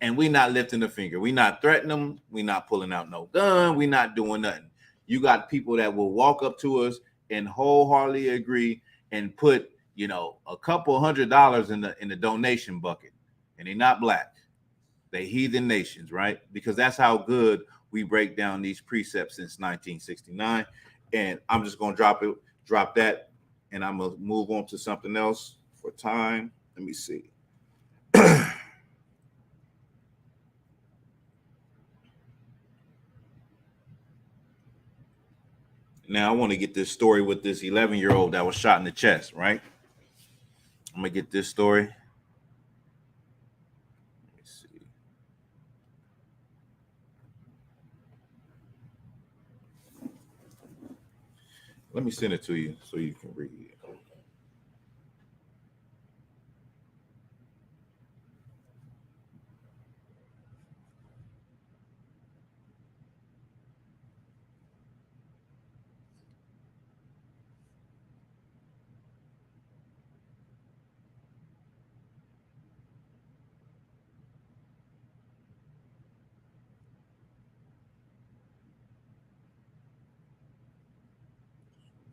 And we not lifting a finger. We not threatening them. We not pulling out no gun. We not doing nothing. You got people that will walk up to us and wholeheartedly agree and put, you know, a couple $100 in the donation bucket. And they're not black. They heathen nations, right? Because that's how good we break down these precepts since 1969. And I'm just gonna drop that, and I'm gonna move on to something else for time. Let me see. Now I want to get this story with this 11-year-old that was shot in the chest, right? I'm gonna get this story. Let me see. Let me send it to you so you can read it.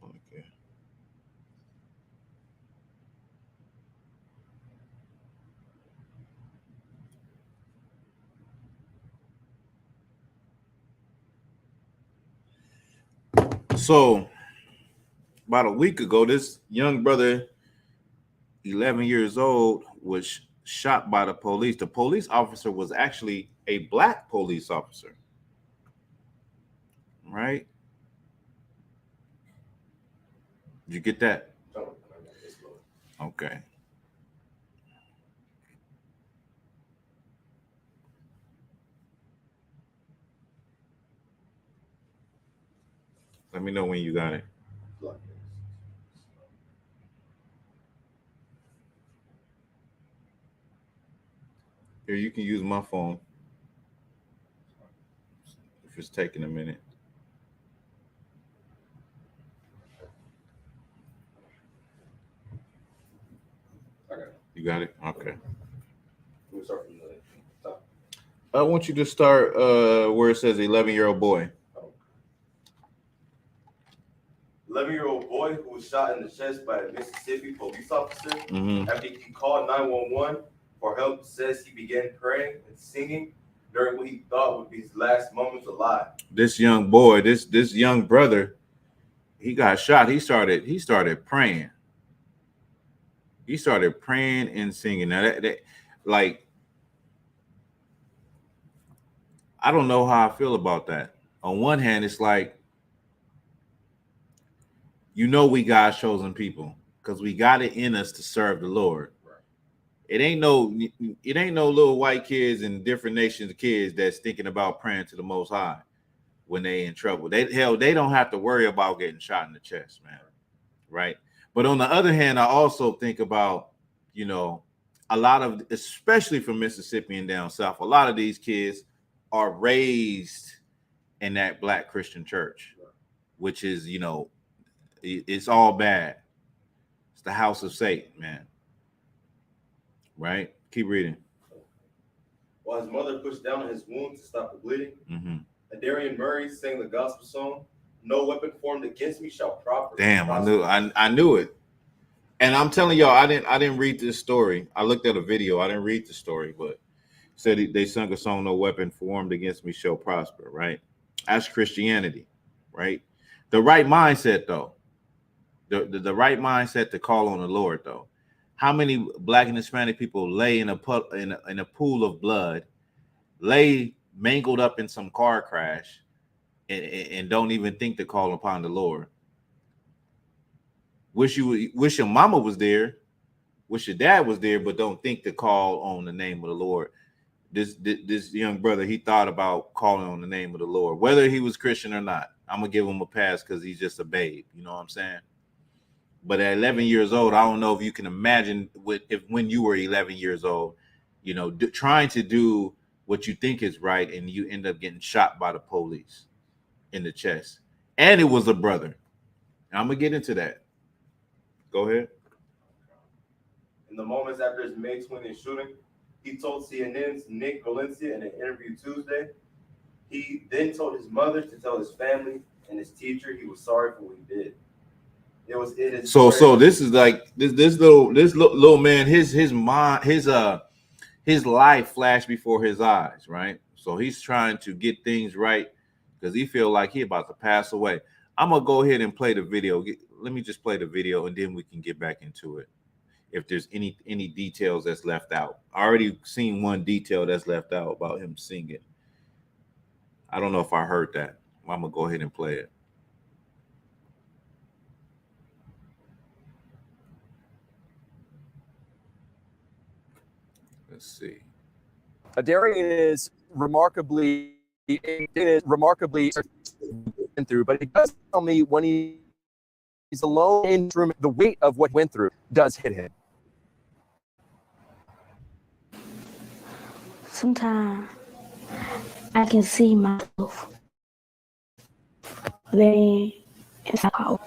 Okay. So about a week ago, this young brother, 11 years old, was shot by the police. The police officer was actually a black police officer, right? Did you get that? Okay. Let me know when you got it. Here, you can use my phone if it's taking a minute. You got it? Okay. We'll start from the top. I want you to start where it says 11-year-old boy. 11-year-old boy who was shot in the chest by a Mississippi police officer. Mm-hmm. After he called 911 for help, says he began praying and singing during what he thought would be his last moments alive. This young boy, this young brother, he got shot. He started praying. He started praying and singing. Now that like, I don't know how I feel about that. On one hand, it's like, you know, we God's chosen people because we got it in us to serve the Lord. Right. It ain't no little white kids and different nations of kids that's thinking about praying to the Most High when they in trouble. They don't have to worry about getting shot in the chest, man. Right. But on the other hand, I also think about, you know, a lot of, especially from Mississippi and down south, a lot of these kids are raised in that black Christian church, which is, you know, it's all bad. It's the house of Satan, man. Right? Keep reading. While his mother pushed down his wound to stop the bleeding, Mm-hmm. Adarian Murray sang the gospel song, "No weapon formed against me shall prosper." Damn, I knew it. And I'm telling y'all, I didn't read this story. I looked at a video. I didn't read the story, but said they sung a song, "No weapon formed against me shall prosper," right? That's Christianity, right? The right mindset, though. The right mindset to call on the Lord, though. How many black and Hispanic people lay in a pool of blood, lay mangled up in some car crash, and don't even think to call upon the Lord? Wish your mama was there, wish your dad was there, but don't think to call on the name of the Lord. this young brother, he thought about calling on the name of the Lord, whether he was Christian or not. I'm gonna give him a pass because he's just a babe. You know what I'm saying? But at 11 years old, I don't know if you can imagine when you were 11 years old, you know, trying to do what you think is right, and you end up getting shot by the police in the chest, and it was a brother. I'm gonna get into that. Go ahead. In the moments after his May 20th shooting, he told CNN's Nick Valencia in an interview Tuesday. He then told his mother to tell his family and his teacher he was sorry for what he did. It was in his so this is like this little man, his mind, his life flashed before his eyes, right? So he's trying to get things right because he feel like he about to pass away. I'm gonna go ahead and play the video. Let me just play the video and then we can get back into it. If there's any details that's left out. I already seen one detail that's left out about him singing. I don't know if I heard that. I'm gonna go ahead and play it. Let's see. Darian is remarkably through, but he does tell me when he's alone in his room, the weight of what he went through does hit him. Sometimes I can see myself laying inside out.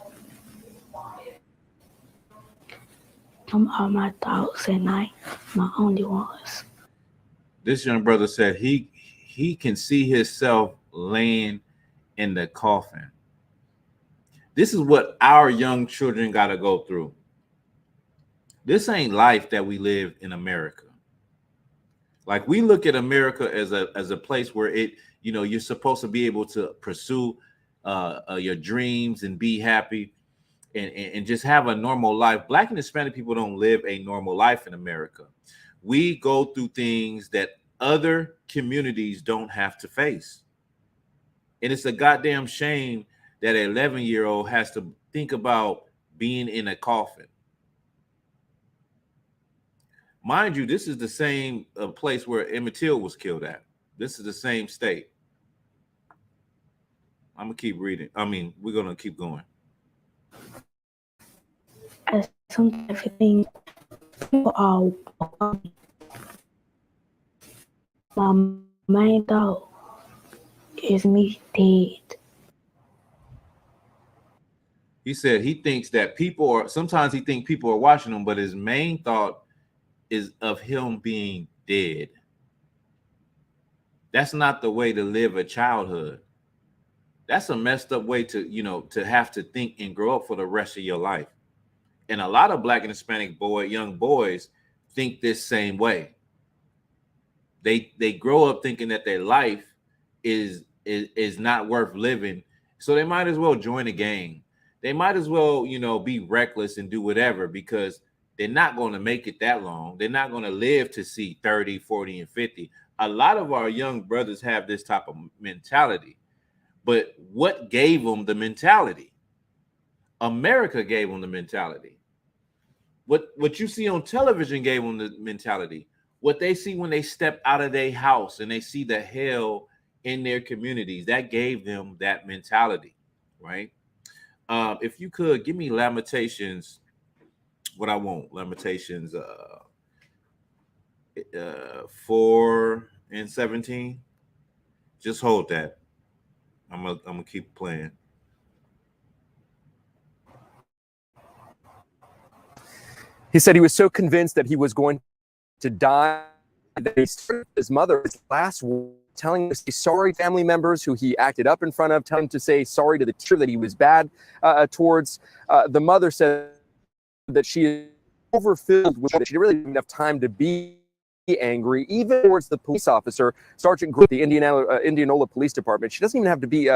Them are my thoughts at night, my only ones. This young brother said he can see himself laying in the coffin. This is what our young children got to go through. This ain't life that we live in America. Like, we look at America as a place where you're supposed to be able to pursue your dreams and be happy and just have a normal life. Black and Hispanic people don't live a normal life in America. We go through things that other communities don't have to face. And it's a goddamn shame that an 11-year-old has to think about being in a coffin. Mind you, this is the same place where Emmett Till was killed at. This is the same state. I'm going to keep reading. We're going to keep going. I sometimes think people are my main thought is me dead. He said he thinks that sometimes he thinks people are watching him, but his main thought is of him being dead. That's not the way to live a childhood. That's a messed up way to have to think and grow up for the rest of your life. And a lot of Black and Hispanic young boys think this same way. They grow up thinking that their life is not worth living, so they might as well join a gang. They might as well, be reckless and do whatever, because they're not going to make it that long. They're not going to live to see 30, 40, and 50. A lot of our young brothers have this type of mentality. But what gave them the mentality? America gave them the mentality. What you see on television gave them the mentality. What they see when they step out of their house and they see the hell in their communities, that gave them that mentality, right? If you could give me Lamentations, what I want, Lamentations 4 and 17. Just hold that. I'm gonna keep playing. He said he was so convinced that he was going to die that he started his mother his last word, telling him to say sorry to family members who he acted up in front of, telling him to say sorry to the teacher that he was bad towards. The mother said that she is overfilled with that she really didn't have enough time to be angry, even towards the police officer, Sergeant Group, the Indianola Police Department. She doesn't even have to be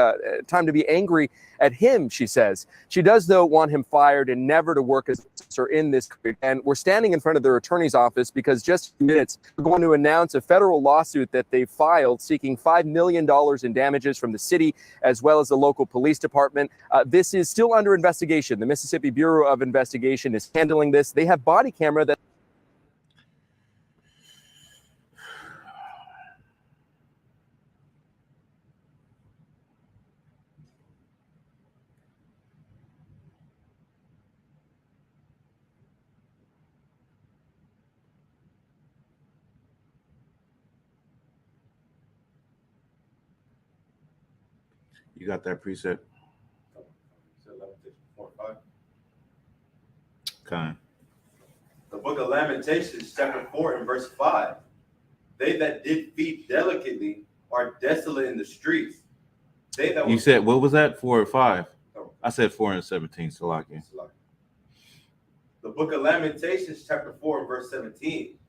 time to be angry at him, she says. She does, though, want him fired and never to work as an officer in this country. And we're standing in front of their attorney's office because just in minutes, we're going to announce a federal lawsuit that they filed seeking $5 million in damages from the city as well as the local police department. This is still under investigation. The Mississippi Bureau of Investigation is handling this. They have body camera that You got that precept? So Lamentations 4 and 5. Kind. The book of Lamentations, chapter 4 and verse 5. They that did feed delicately are desolate in the streets. They that You were said what was that? 4 or 5? Oh. I said 4 and 17. Salaki. The book of Lamentations, chapter 4 and verse 17.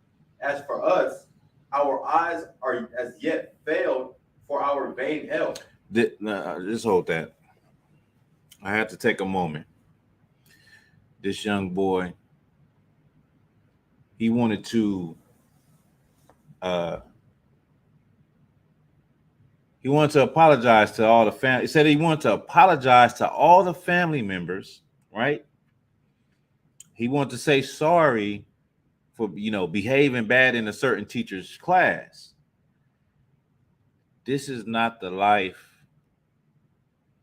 As for us, our eyes are as yet failed for our vain health. Just hold that. I had to take a moment. This young boy, he wanted to apologize to all the family. He said he wanted to apologize to all the family members, right? He wanted to say sorry for, behaving bad in a certain teacher's class. This is not the life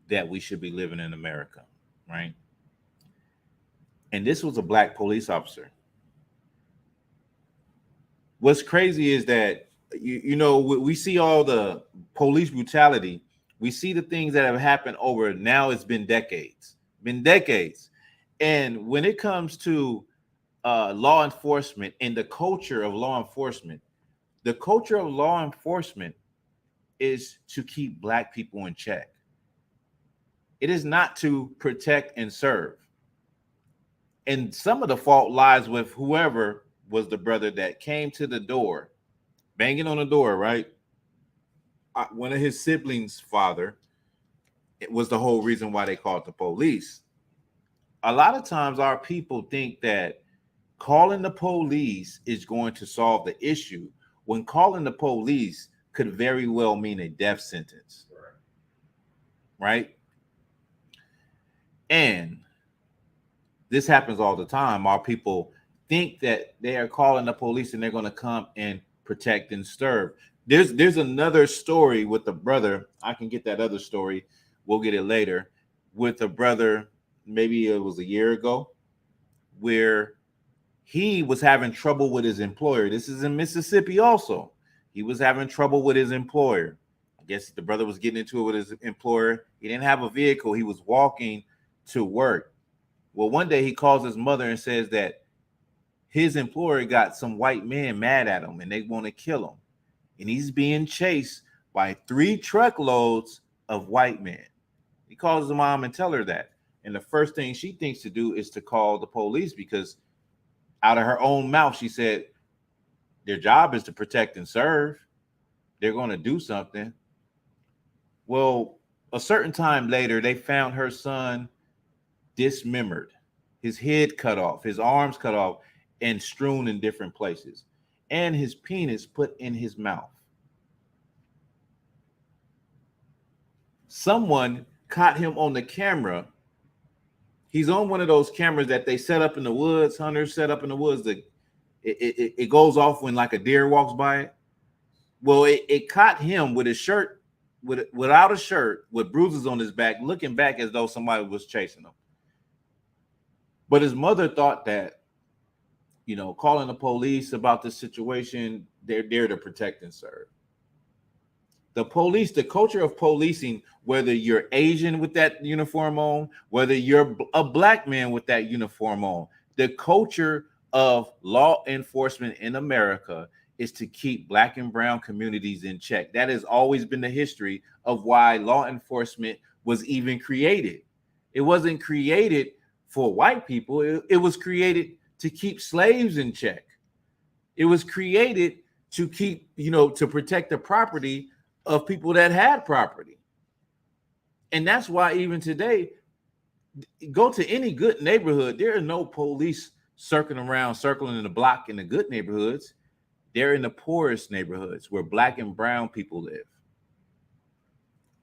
that we should be living in America, right? And this was a black police officer. What's crazy is that, we see all the police brutality. We see the things that have happened over, now it's been decades. And when it comes to law enforcement and the culture of law enforcement, is to keep black people in check. It is not to protect and serve. And some of the fault lies with whoever was the brother that came to the door, banging on the door, right? One of his siblings' father, it was the whole reason why they called the police. A lot of times our people think that calling the police is going to solve the issue, when calling the police could very well mean a death sentence, right? And this happens all the time. Our people think that they are calling the police and they're going to come and protect and serve. There's another story with the brother. I can get that other story. We'll get it later. With a brother, maybe it was a year ago, where he was having trouble with his employer. This is in Mississippi also. He was having trouble with his employer. I guess the brother was getting into it with his employer. He didn't have a vehicle. He was walking to work. Well, one day he calls his mother and says that his employer got some white men mad at him and they want to kill him. And he's being chased by 3 truckloads of white men. He calls his mom and tell her that. And the first thing she thinks to do is to call the police, because out of her own mouth, she said their job is to protect and serve. They're going to do something. Well, a certain time later, they found her son dismembered, his head cut off, his arms cut off, and strewn in different places, and his penis put in his mouth. Someone caught him on the camera. He's on one of those cameras that they set up in the woods, hunters set up in the woods. It goes off when like a deer walks by it. Well, it caught him with his shirt, without a shirt, with bruises on his back, looking back as though somebody was chasing him. But his mother thought that, calling the police about this situation, they're there to protect and serve. The police, the culture of policing, whether you're Asian with that uniform on, whether you're a black man with that uniform on, the culture of law enforcement in America is to keep black and brown communities in check. That has always been the history of why law enforcement was even created. It wasn't created for white people. It was created to keep slaves in check. It was created to keep, to protect the property of people that had property. And that's why even today, go to any good neighborhood, there are no police circling in the block in the good neighborhoods. They're in the poorest neighborhoods where black and brown people live.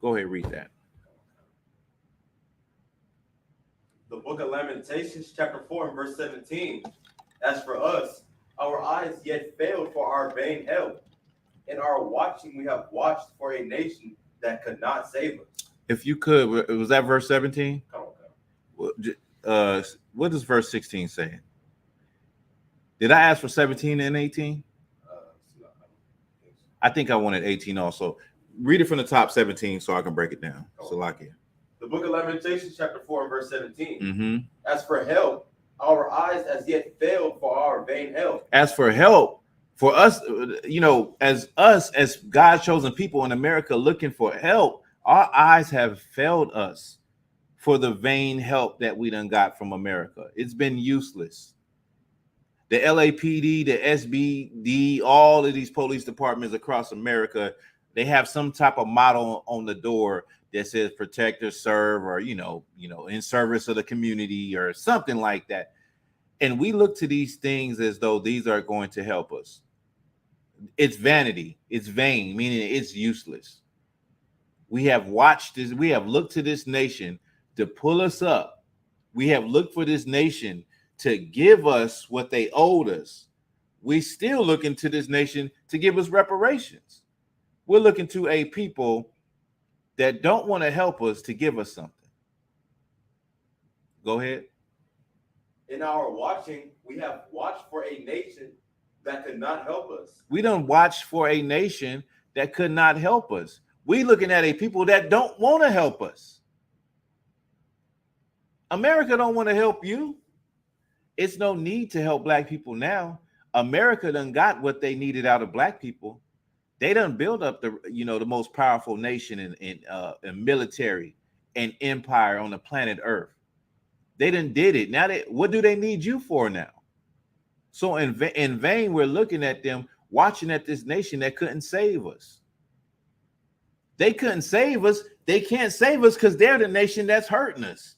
Go ahead, read that. The book of Lamentations, chapter 4 and verse 17. As for us, our eyes yet failed for our vain help. In our watching, we have watched for a nation that could not save us. If you could, was that verse 17? Come on. What does verse 16 say? Did I ask for 17 and 18? I think I wanted 18 also. read it from the top 17 so I can break it down. Oh. Salakia. The book of Lamentations, chapter 4, and verse 17. Mm-hmm. As for help, our eyes as yet failed for our vain help. As for help, for us, as God's chosen people in America looking for help, our eyes have failed us for the vain help that we done got from America. It's been useless. The LAPD, the SBD, all of these police departments across America, they have some type of motto on the door that says protect or serve, or in service of the community or something like that. And we look to these things as though these are going to help us. It's vanity, it's vain, meaning it's useless. We have watched this, we have looked to this nation to pull us up. We have looked for this nation to give us what they owed us. We still looking to this nation to give us reparations. We're looking to a people that don't want to help us to give us something. Go ahead. In our watching, we have watched for a nation that could not help us. We don't watch for a nation that could not help us. We looking at a people that don't want to help us. America don't want to help you. It's no need to help black people now. America done got what they needed out of black people. They done build up the most powerful nation in military and empire on the planet Earth. They done did it. Now what do they need you for now? So in vain, we're looking at them, watching at this nation that couldn't save us. They couldn't save us. They can't save us because they're the nation that's hurting us.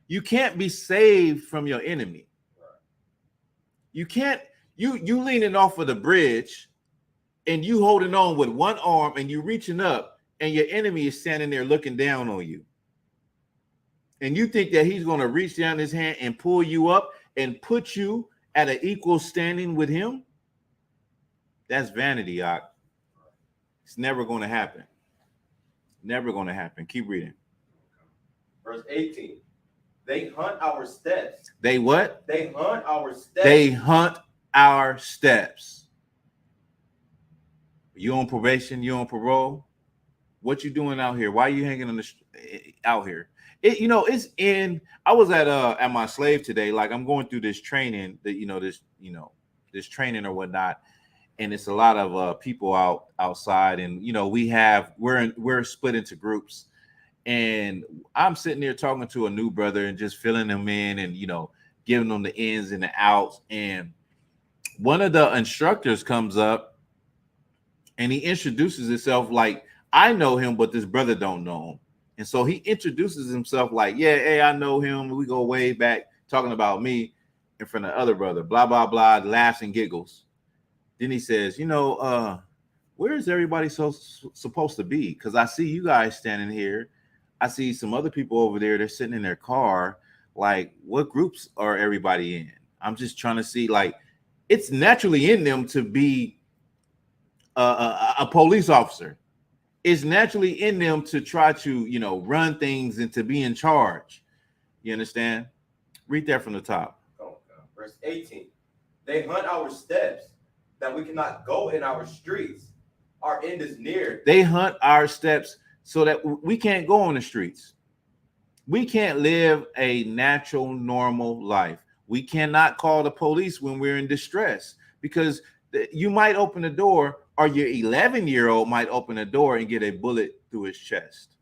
You can't be saved from your enemy. You can't, you leaning off of the bridge and you holding on with one arm and you reaching up and your enemy is standing there looking down on you. And you think that he's going to reach down his hand and pull you up and put you at an equal standing with him? That's vanity, Ak. It's never going to happen. Never going to happen. Keep reading. Verse 18. They hunt our steps. They what? They hunt our steps. They hunt our steps. You on probation? You on parole? What you doing out here? Why are you hanging on out here? It's in. I was at my slave today. Like I'm going through this training this training or whatnot, and it's a lot of people outside, and we're split into groups, and I'm sitting there talking to a new brother and just filling them in and giving them the ins and the outs, and one of the instructors comes up and he introduces himself like I know him, but this brother don't know him. And so he introduces himself like, yeah, hey, I know him. We go way back, talking about me in front of the other brother, blah, blah, blah, laughs and giggles. Then he says, where is everybody supposed to be? Because I see you guys standing here. I see some other people over there. They're sitting in their car. Like, what groups are everybody in? I'm just trying to see, like, it's naturally in them to be a police officer. It's naturally in them to try to, run things and to be in charge. You understand? Read that from the top. Verse 18. They hunt our steps that we cannot go in our streets. Our end is near. They hunt our steps so that we can't go on the streets. We can't live a natural, normal life. We cannot call the police when we're in distress because you might open the door, or your 11-year-old might open the door and get a bullet through his chest.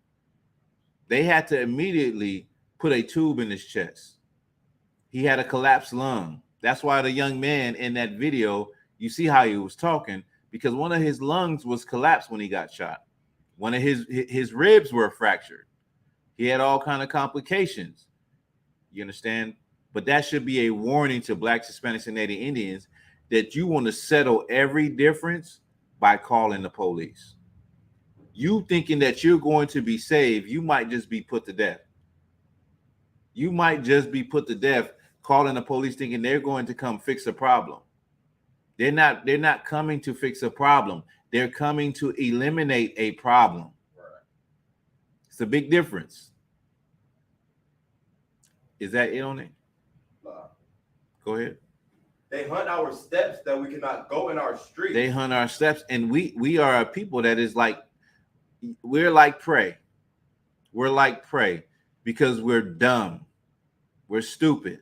They had to immediately put a tube in his chest. He had a collapsed lung. That's why the young man in that video, you see how he was talking, because one of his lungs was collapsed when he got shot. One of his ribs were fractured. He had all kind of complications. You understand? But that should be a warning to Blacks, Hispanics, and Native Indians that you want to settle every difference by calling the police. You thinking that you're going to be saved, you might just be put to death. You might just be put to death calling the police thinking they're going to come fix a problem. They're not coming to fix a problem. They're coming to eliminate a problem. Right. It's a big difference. Is that it on it? Go ahead. They hunt our steps that we cannot go in our streets. They hunt our steps, and we are a people that is like, we're like prey. We're like prey because we're dumb. We're stupid.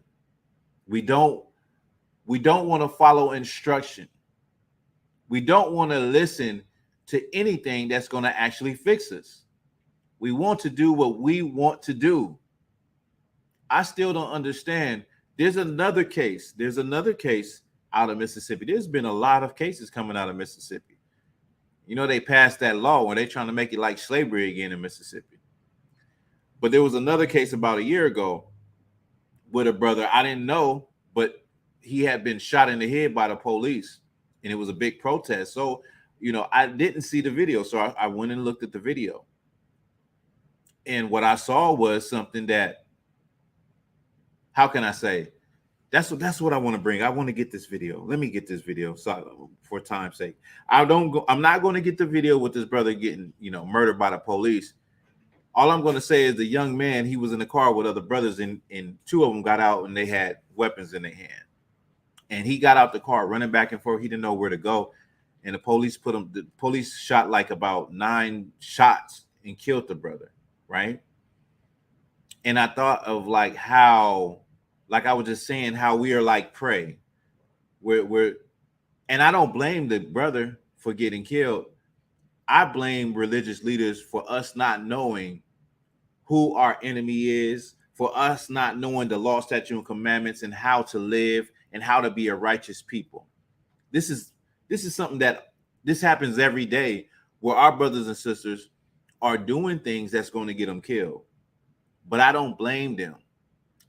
We don't want to follow instruction. We don't want to listen to anything that's going to actually fix us. We want to do what we want to do. I still don't understand. There's another case. There's another case out of Mississippi. There's been a lot of cases coming out of Mississippi. You know, they passed that law where they're trying to make it like slavery again in Mississippi. But there was another case about a year ago with a brother. I didn't know, but he had been shot in the head by the police, and it was a big protest. So, you know, I didn't see the video. So I went and looked at the video. And what I saw was something that, how can I say? That's what I want to bring. I want to get this video. Let me get this video. So for time's sake, I'm not going to get the video with this brother getting, you know, murdered by the police. All I'm going to say is the young man, he was in the car with other brothers, and two of them got out and they had weapons in their hand. And he got out the car running back and forth. He didn't know where to go. And the police shot like about 9 shots and killed the brother. Right. And I thought of like how, like I was just saying, how we are like prey. And I don't blame the brother for getting killed. I blame religious leaders for us not knowing who our enemy is, for us not knowing the law, statute, and commandments, and how to live and how to be a righteous people. This is something that this happens every day, where our brothers and sisters are doing things that's going to get them killed. But I don't blame them.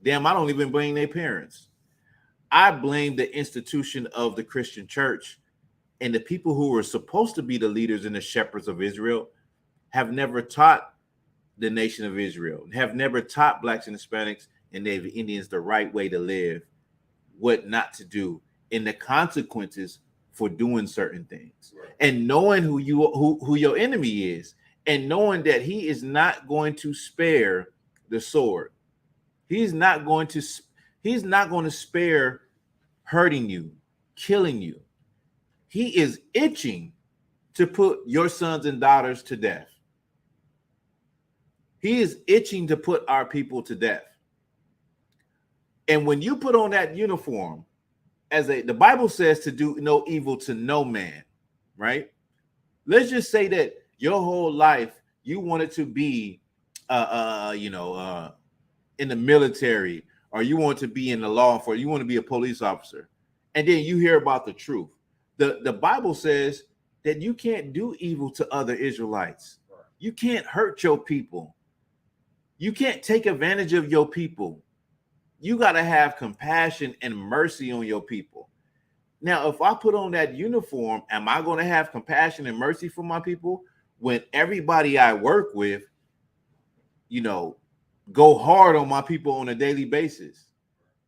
Damn, I don't even blame their parents. I blame the institution of the Christian church, and the people who were supposed to be the leaders and the shepherds of Israel have never taught the nation of Israel, have never taught blacks and Hispanics and Native Indians the right way to live, what not to do, and the consequences for doing certain things. Right. And knowing who your enemy is, and knowing that he is not going to spare the sword. He's not going to spare hurting you, killing you. He is itching to put your sons and daughters to death. He is itching to put our people to death. And when you put on that uniform, the Bible says to do no evil to no man, right? Let's just say that your whole life you wanted to be, in the military, or you want to be in the law enforcement, you want to be a police officer, and then you hear about the truth. The Bible says that you can't do evil to other Israelites. You can't hurt your people. You can't take advantage of your people. You got to have compassion and mercy on your people. Now, if I put on that uniform, am I going to have compassion and mercy for my people when everybody I work with, you know, go hard on my people on a daily basis?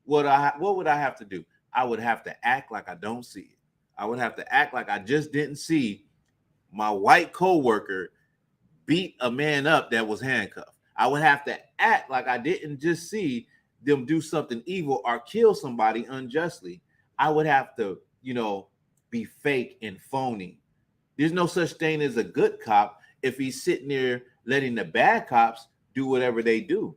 What would I have to do? I would have to act like I don't see it. I would have to act like I just didn't see my white coworker beat a man up that was handcuffed. I would have to act like I didn't just see them do something evil or kill somebody unjustly. I would have to, be fake and phony. There's no such thing as a good cop if he's sitting there letting the bad cops do whatever they do.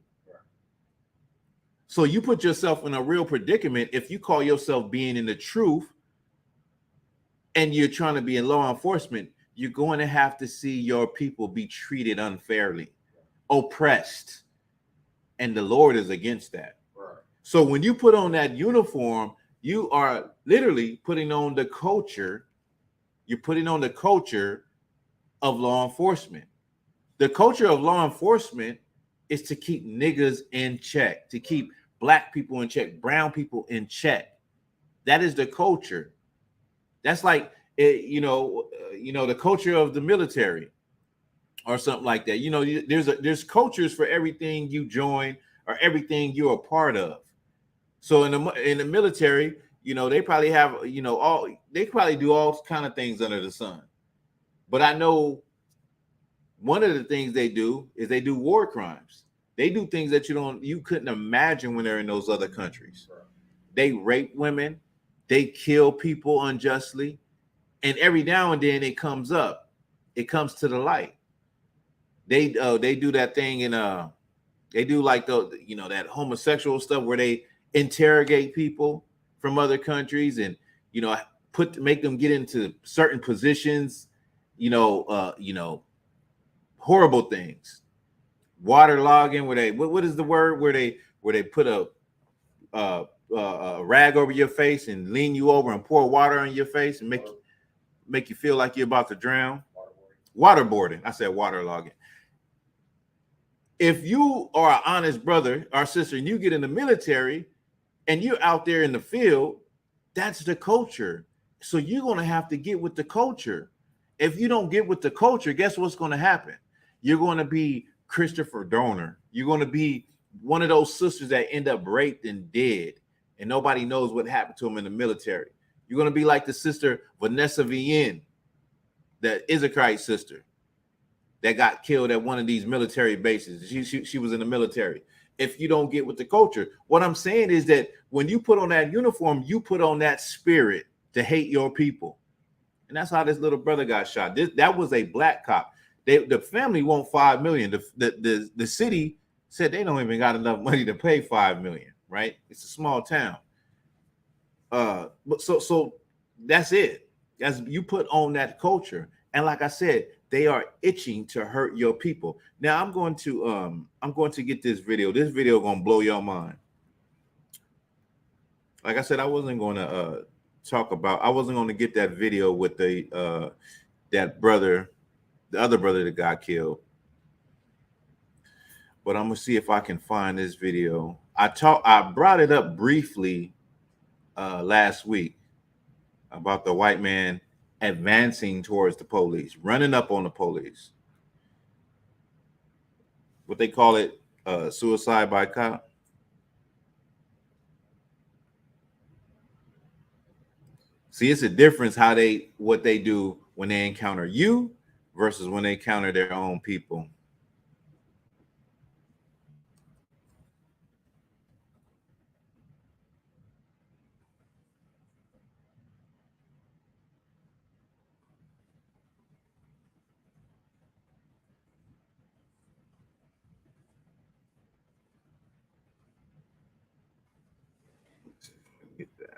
So you put yourself in a real predicament if you call yourself being in the truth and you're trying to be in law enforcement. You're going to have to see your people be treated unfairly, oppressed, and the Lord is against that. Right. So when you put on that uniform, you are literally putting on the culture. You're putting on the culture of law enforcement. The culture of law enforcement is to keep niggas in check, to keep black people in check, brown people in check. That is the culture. That's like, the culture of the military or something like that. There's cultures for everything you join or everything you're a part of. So in the military, they probably have, they probably do all kind of things under the sun. But I know one of the things they do is they do war crimes. They do things that you couldn't imagine when they're in those other countries. They rape women. They kill people unjustly, and every now and then it comes up. It comes to the light. They do that thing in they do like that homosexual stuff where they interrogate people from other countries and make them get into certain positions, horrible things. Waterlogging, where they what is the word where they put a rag over your face and lean you over and pour water on your face and make you feel like you're about to drown. Waterboarding. I said waterlogging. If you are an honest brother or sister and you get in the military and you're out there in the field, that's the culture. So you're going to have to get with the culture. If you don't get with the culture, guess what's going to happen? You're going to be Christopher Donner. You're going to be one of those sisters that end up raped and dead, and nobody knows what happened to them in the military. You're going to be like the sister Vanessa Vien, the Israelite sister that got killed at one of these military bases. She was in the military. If you don't get with the culture, what I'm saying is that when you put on that uniform, you put on that spirit to hate your people. And that's how this little brother got shot. That was a black cop. The family want $5 million. The city said they don't even got enough money to pay $5 million, right? It's a small town. But so that's it. As you put on that culture. And like I said, they are itching to hurt your people. Now I'm going to get this video. This video gonna blow your mind. Like I said, I wasn't going to I wasn't going to get that video with that brother, the other brother that got killed. But I'm gonna see if I can find this video. I brought it up briefly last week about the white man advancing towards the police, running up on the police. What they call it, suicide by cop. See, it's a difference what they do when they encounter you versus when they encounter their own people. Get that.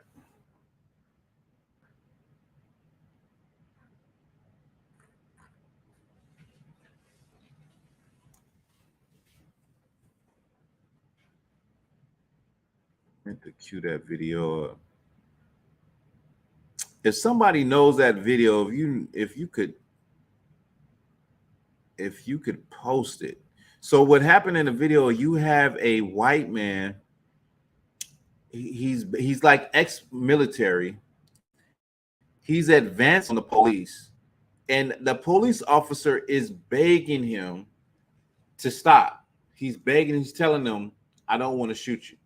I meant to cue that video up. If somebody knows that video, if you could post it. So what happened in the video, you have a white man. He's like ex-military. He's advanced on the police, and the police officer is begging him to stop. He's begging, he's telling them, I don't want to shoot you.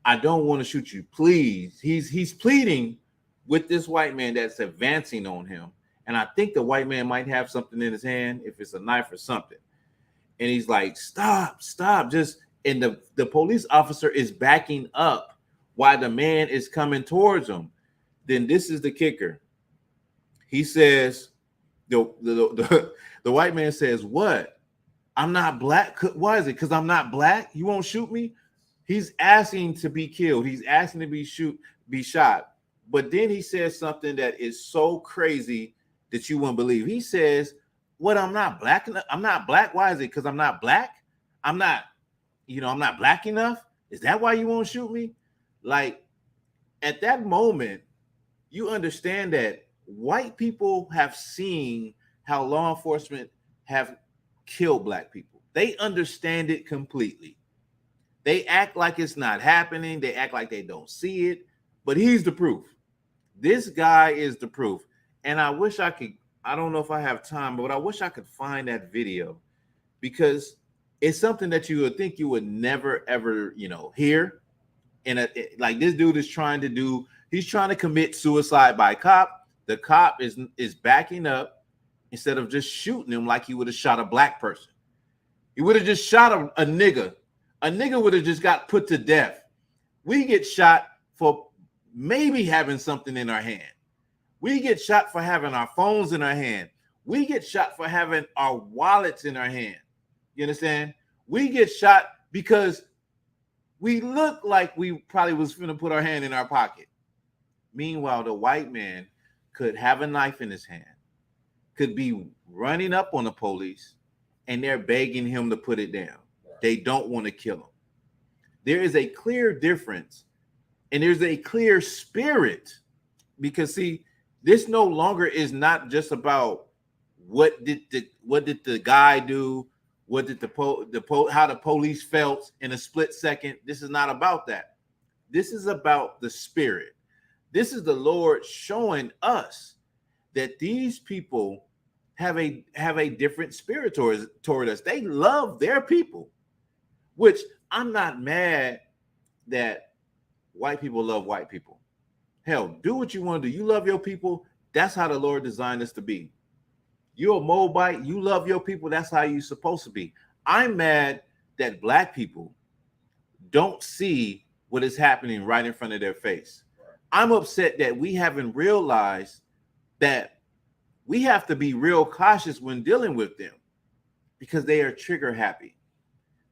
I don't want to shoot you. Please. He's pleading with this white man that's advancing on him. And I think the white man might have something in his hand, if it's a knife or something. And he's like, stop. And the police officer is backing up while the man is coming towards him. Then this is the kicker. He says, the white man says, what? I'm not black. Why is it? Because I'm not black? You won't shoot me? He's asking to be killed. He's asking to be shot. But then he says something that is so crazy that you wouldn't believe. He says, what, I'm not black enough? I'm not black. Why is it? Because I'm not black? I'm not black enough? Is that why you won't shoot me? Like, at that moment, you understand that white people have seen how law enforcement have killed black people. They understand it completely. They act like it's not happening. They act like they don't see it. But he's the proof. This guy is the proof. And I wish I could, I don't know if I have time, but I wish I could find that video, because it's something that you would think you would never, ever, hear. And like, this dude is trying to commit suicide by cop. The cop is backing up instead of just shooting him like he would have shot a black person. He would have just shot a nigga. A nigga would have just got put to death. We get shot for maybe having something in our hand. We get shot for having our phones in our hand. We get shot for having our wallets in our hand. You understand? We get shot because we look like we probably was going to put our hand in our pocket. Meanwhile, the white man could have a knife in his hand, could be running up on the police, and they're begging him to put it down. They don't want to kill him. There is a clear difference, and there's a clear spirit, because see, this no longer is not just about what did the guy do, what did how the police felt in a split second. This is not about that. This is about the spirit. This is the Lord showing us that these people have a different spirit toward us. They love their people, which I'm not mad that white people love white people. Hell, do what you want to do. You love your people. That's how the Lord designed us to be. You're a Moabite. You love your people. That's how you're supposed to be. I'm mad that black people don't see what is happening right in front of their face. I'm upset that we haven't realized that we have to be real cautious when dealing with them, because they are trigger happy.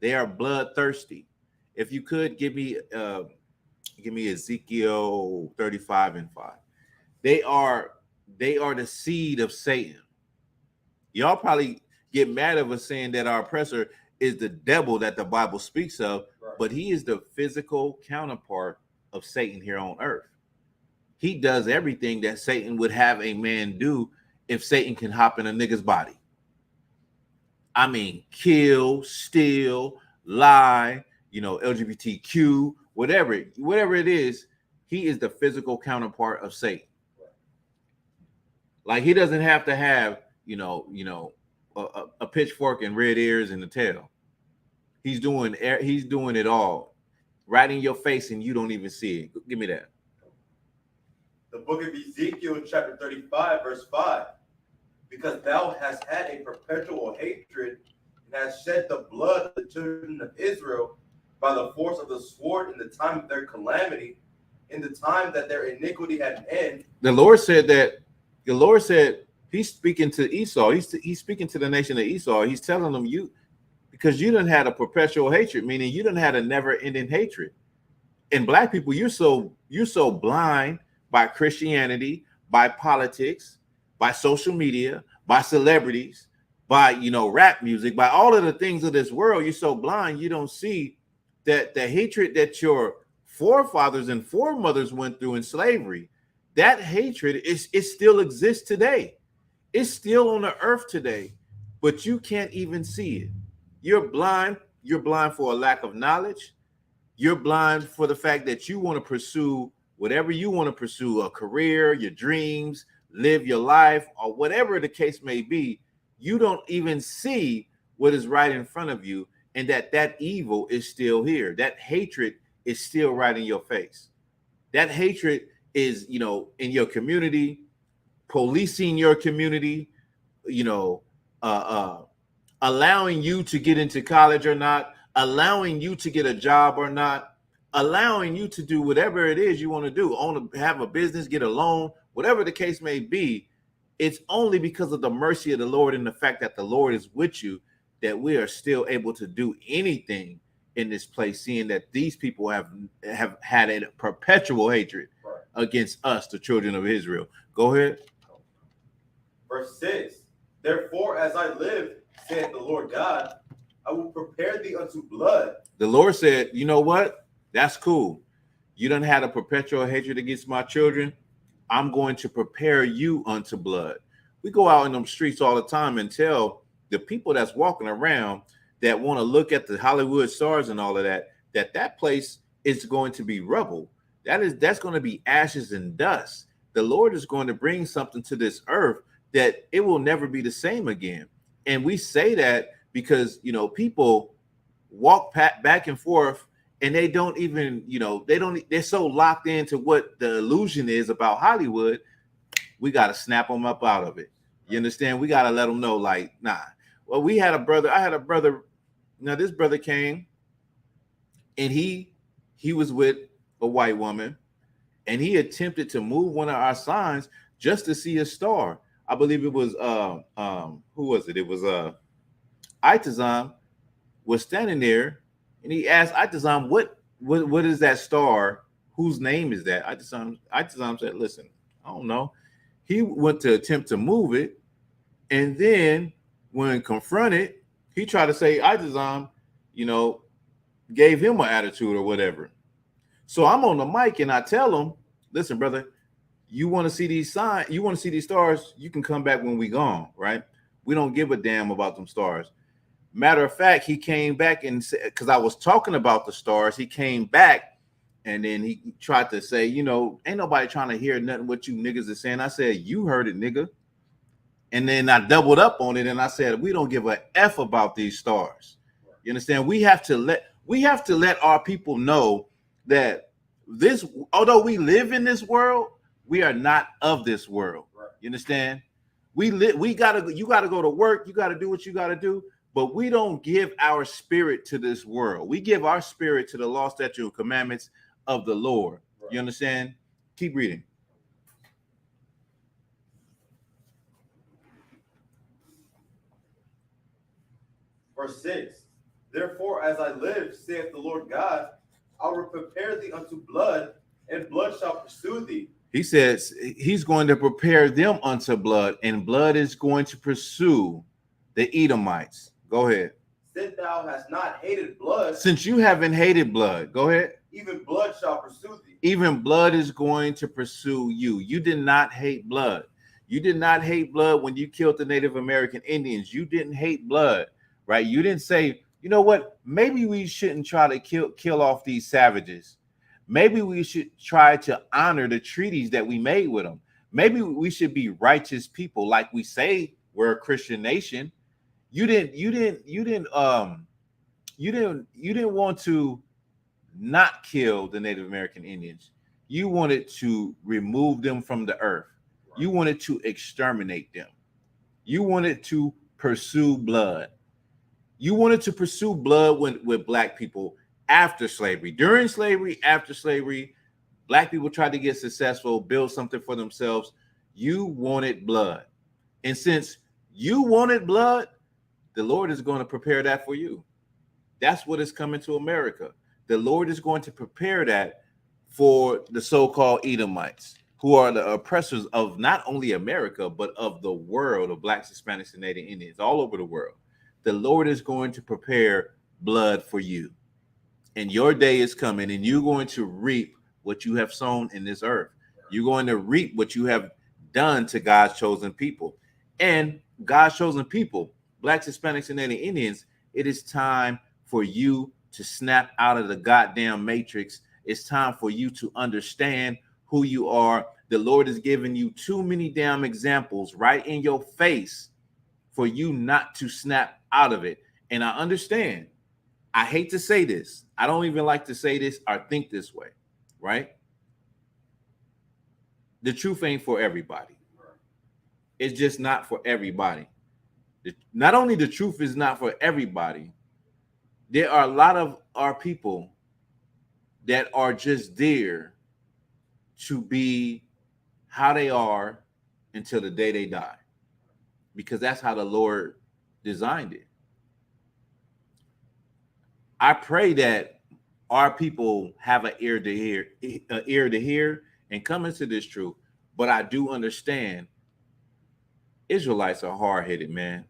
They are bloodthirsty. If you could give me Ezekiel 35:5. They are the seed of Satan. Y'all probably get mad at us saying that our oppressor is the devil that the Bible speaks of, but he is the physical counterpart of Satan here on earth. He does everything that Satan would have a man do if Satan can hop in a nigga's body. I mean, kill, steal, lie, LGBTQ, whatever it is, he is the physical counterpart of Satan. Like, he doesn't have to have, a pitchfork and red ears and a tail. He's doing it all right in your face, and you don't even see it. Give me that. The book of Ezekiel, chapter 35, verse 5. Because thou hast had a perpetual hatred and hast shed the blood of the children of Israel by the force of the sword in the time of their calamity, in the time that their iniquity had an end. The Lord said he's speaking to Esau. He's speaking to the nation of Esau. He's telling them, because you done had a perpetual hatred, meaning you done had a never-ending hatred. And black people, you're so blind by Christianity, by politics, by social media, by celebrities, by rap music, by all of the things of this world. You're so blind, you don't see that the hatred that your forefathers and foremothers went through in slavery, that hatred it still exists today. It's still on the earth today, but you can't even see it. You're blind. You're blind for a lack of knowledge. You're blind for the fact that you want to pursue whatever you want to pursue, a career, your dreams, live your life, or whatever the case may be. You don't even see what is right in front of you, and that evil is still here. That hatred is still right in your face. That hatred is, in your community, policing your community, allowing you to get into college or not, allowing you to get a job or not, allowing you to do whatever it is you want to do, have a business, get a loan, whatever the case may be. It's only because of the mercy of the Lord and the fact that the Lord is with you that we are still able to do anything in this place, seeing that these people have had a perpetual hatred against us, the children of Israel. Go ahead. Verse 6. Therefore, as I live, saith the Lord God, I will prepare thee unto blood. The Lord said, you know what? That's cool. You done had a perpetual hatred against my children. I'm going to prepare you unto blood. We go out in them streets all the time and tell the people that's walking around that want to look at the Hollywood stars and all of that place is going to be rubble. That's going to be ashes and dust. The Lord is going to bring something to this earth that it will never be the same again. And we say that because, people walk back and forth and they don't even, they're so locked into what the illusion is about Hollywood. We got to snap them up out of it. You understand? We got to let them know, like, nah. Well, I had a brother. Now this brother came and he was with a white woman, and he attempted to move one of our signs just to see a star. I believe it was who was it? It was Itazam was standing there, and he asked Itazam, what is that star? Whose name is that? Itazam said, listen, I don't know. He went to attempt to move it, and then when confronted, he tried to say Itazam, gave him an attitude or whatever. So I'm on the mic and I tell him, listen, brother, you want to see these signs, you want to see these stars, you can come back when we gone, right? We don't give a damn about them stars. Matter of fact, he came back and said, because I was talking about the stars, he came back and then he tried to say, ain't nobody trying to hear nothing what you niggas are saying. I said, you heard it, nigga. And then I doubled up on it and I said, we don't give a F about these stars. You understand? We have to let our people know that this, although we live in this world, we are not of this world. Right. You understand? You gotta go to work, you gotta do what you gotta do, but we don't give our spirit to this world. We give our spirit to the law, statute, and commandments of the Lord. Right. You understand? Keep reading. Verse 6. Therefore, as I live, saith the Lord God, I will prepare thee unto blood, and blood shall pursue thee. He says he's going to prepare them unto blood, and blood is going to pursue the Edomites. Go ahead. Since thou hast not hated blood. Since you haven't hated blood, go ahead. Even blood shall pursue thee. Even blood is going to pursue you. You did not hate blood. You did not hate blood when you killed the Native American Indians. You didn't hate blood, right? You didn't say, you know what? Maybe we shouldn't try to kill off these savages. Maybe we should try to honor the treaties that we made with them. Maybe we should be righteous people, like we say we're a Christian nation. You didn't want to not kill the Native American Indians. You wanted to remove them from the earth. You wanted to exterminate them. You wanted to pursue blood. You wanted to pursue blood with black people after slavery. During slavery, after slavery, black people tried to get successful, build something for themselves. You wanted blood. And since you wanted blood, the Lord is going to prepare that for you. That's what is coming to America. The Lord is going to prepare that for the so-called Edomites, who are the oppressors of not only America, but of the world of blacks, Hispanics, and Native Indians all over the world. The Lord is going to prepare blood for you. And your day is coming, and you're going to reap what you have sown in this earth. You're going to reap what you have done to God's chosen people. And God's chosen people, blacks, Hispanics, and Native Indians, it is time for you to snap out of the goddamn matrix. It's time for you to understand who you are. The Lord has given you too many damn examples right in your face for you not to snap out of it. And I understand. I hate to say this. I don't even like to say this or think this way, right? The truth ain't for everybody. It's just not for everybody. Not only the truth is not for everybody, there are a lot of our people that are just there to be how they are until the day they die, because that's how the Lord designed it. I pray that our people have an ear to hear and come into this truth. But I do understand Israelites are hard-headed, man.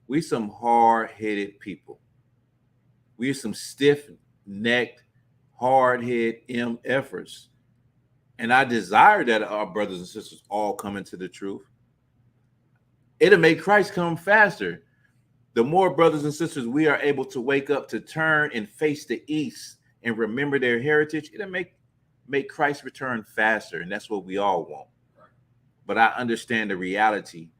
We some hard-headed people. We're some stiff-necked, hard-headed MFers. And I desire that our brothers and sisters all come into the truth. It'll make Christ come faster. The more brothers and sisters we are able to wake up, to turn and face the east and remember their heritage, it'll make Christ return faster. And that's what we all want. But I understand the reality,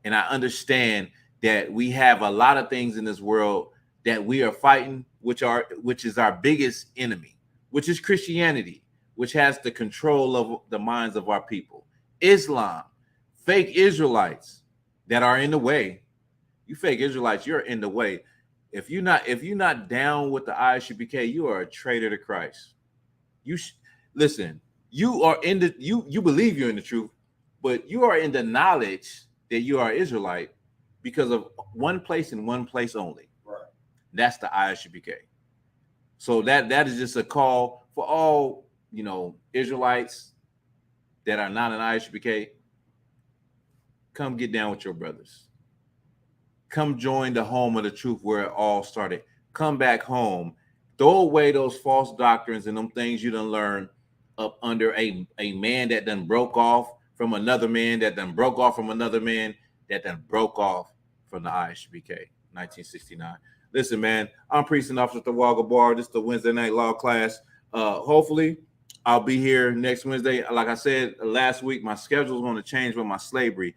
and I understand that we have a lot of things in this world that we are fighting, which is our biggest enemy, which is Christianity, which has the control of the minds of our people. Islam, fake Israelites that are in the way. You fake Israelites, you're in the way. If you're not down with the I.S.U.P.K, you are a traitor to Christ. Listen, you are in the you believe you're in the truth, but you are in the knowledge that you are Israelite because of one place and one place only. Right. That's the I.S.U.P.K. So that is just a call for all, Israelites that are not an I.S.U.P.K. Come get down with your brothers. Come join the home of the truth where it all started. Come back home. Throw away those false doctrines and them things you done learned up under a man that done broke off from another man, that done broke off from another man, that done broke off from the I.S.U.P.K. 1969. Listen, man, I'm Priest and Officer Tawaga Bar. This is the Wednesday night law class. Hopefully, I'll be here next Wednesday. Like I said last week, my schedule is going to change with my slavery.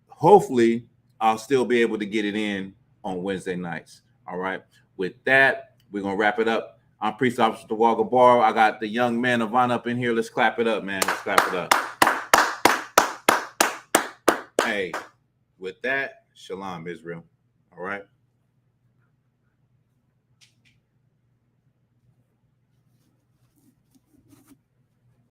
Hopefully, I'll still be able to get it in on Wednesday nights. All right. With that, we're going to wrap it up. I'm Priest Officer Tawaga Bar. I got the young man Yahana up in here. Let's clap it up, man. Let's clap it up. Hey, with that, Shalom, Israel. All right.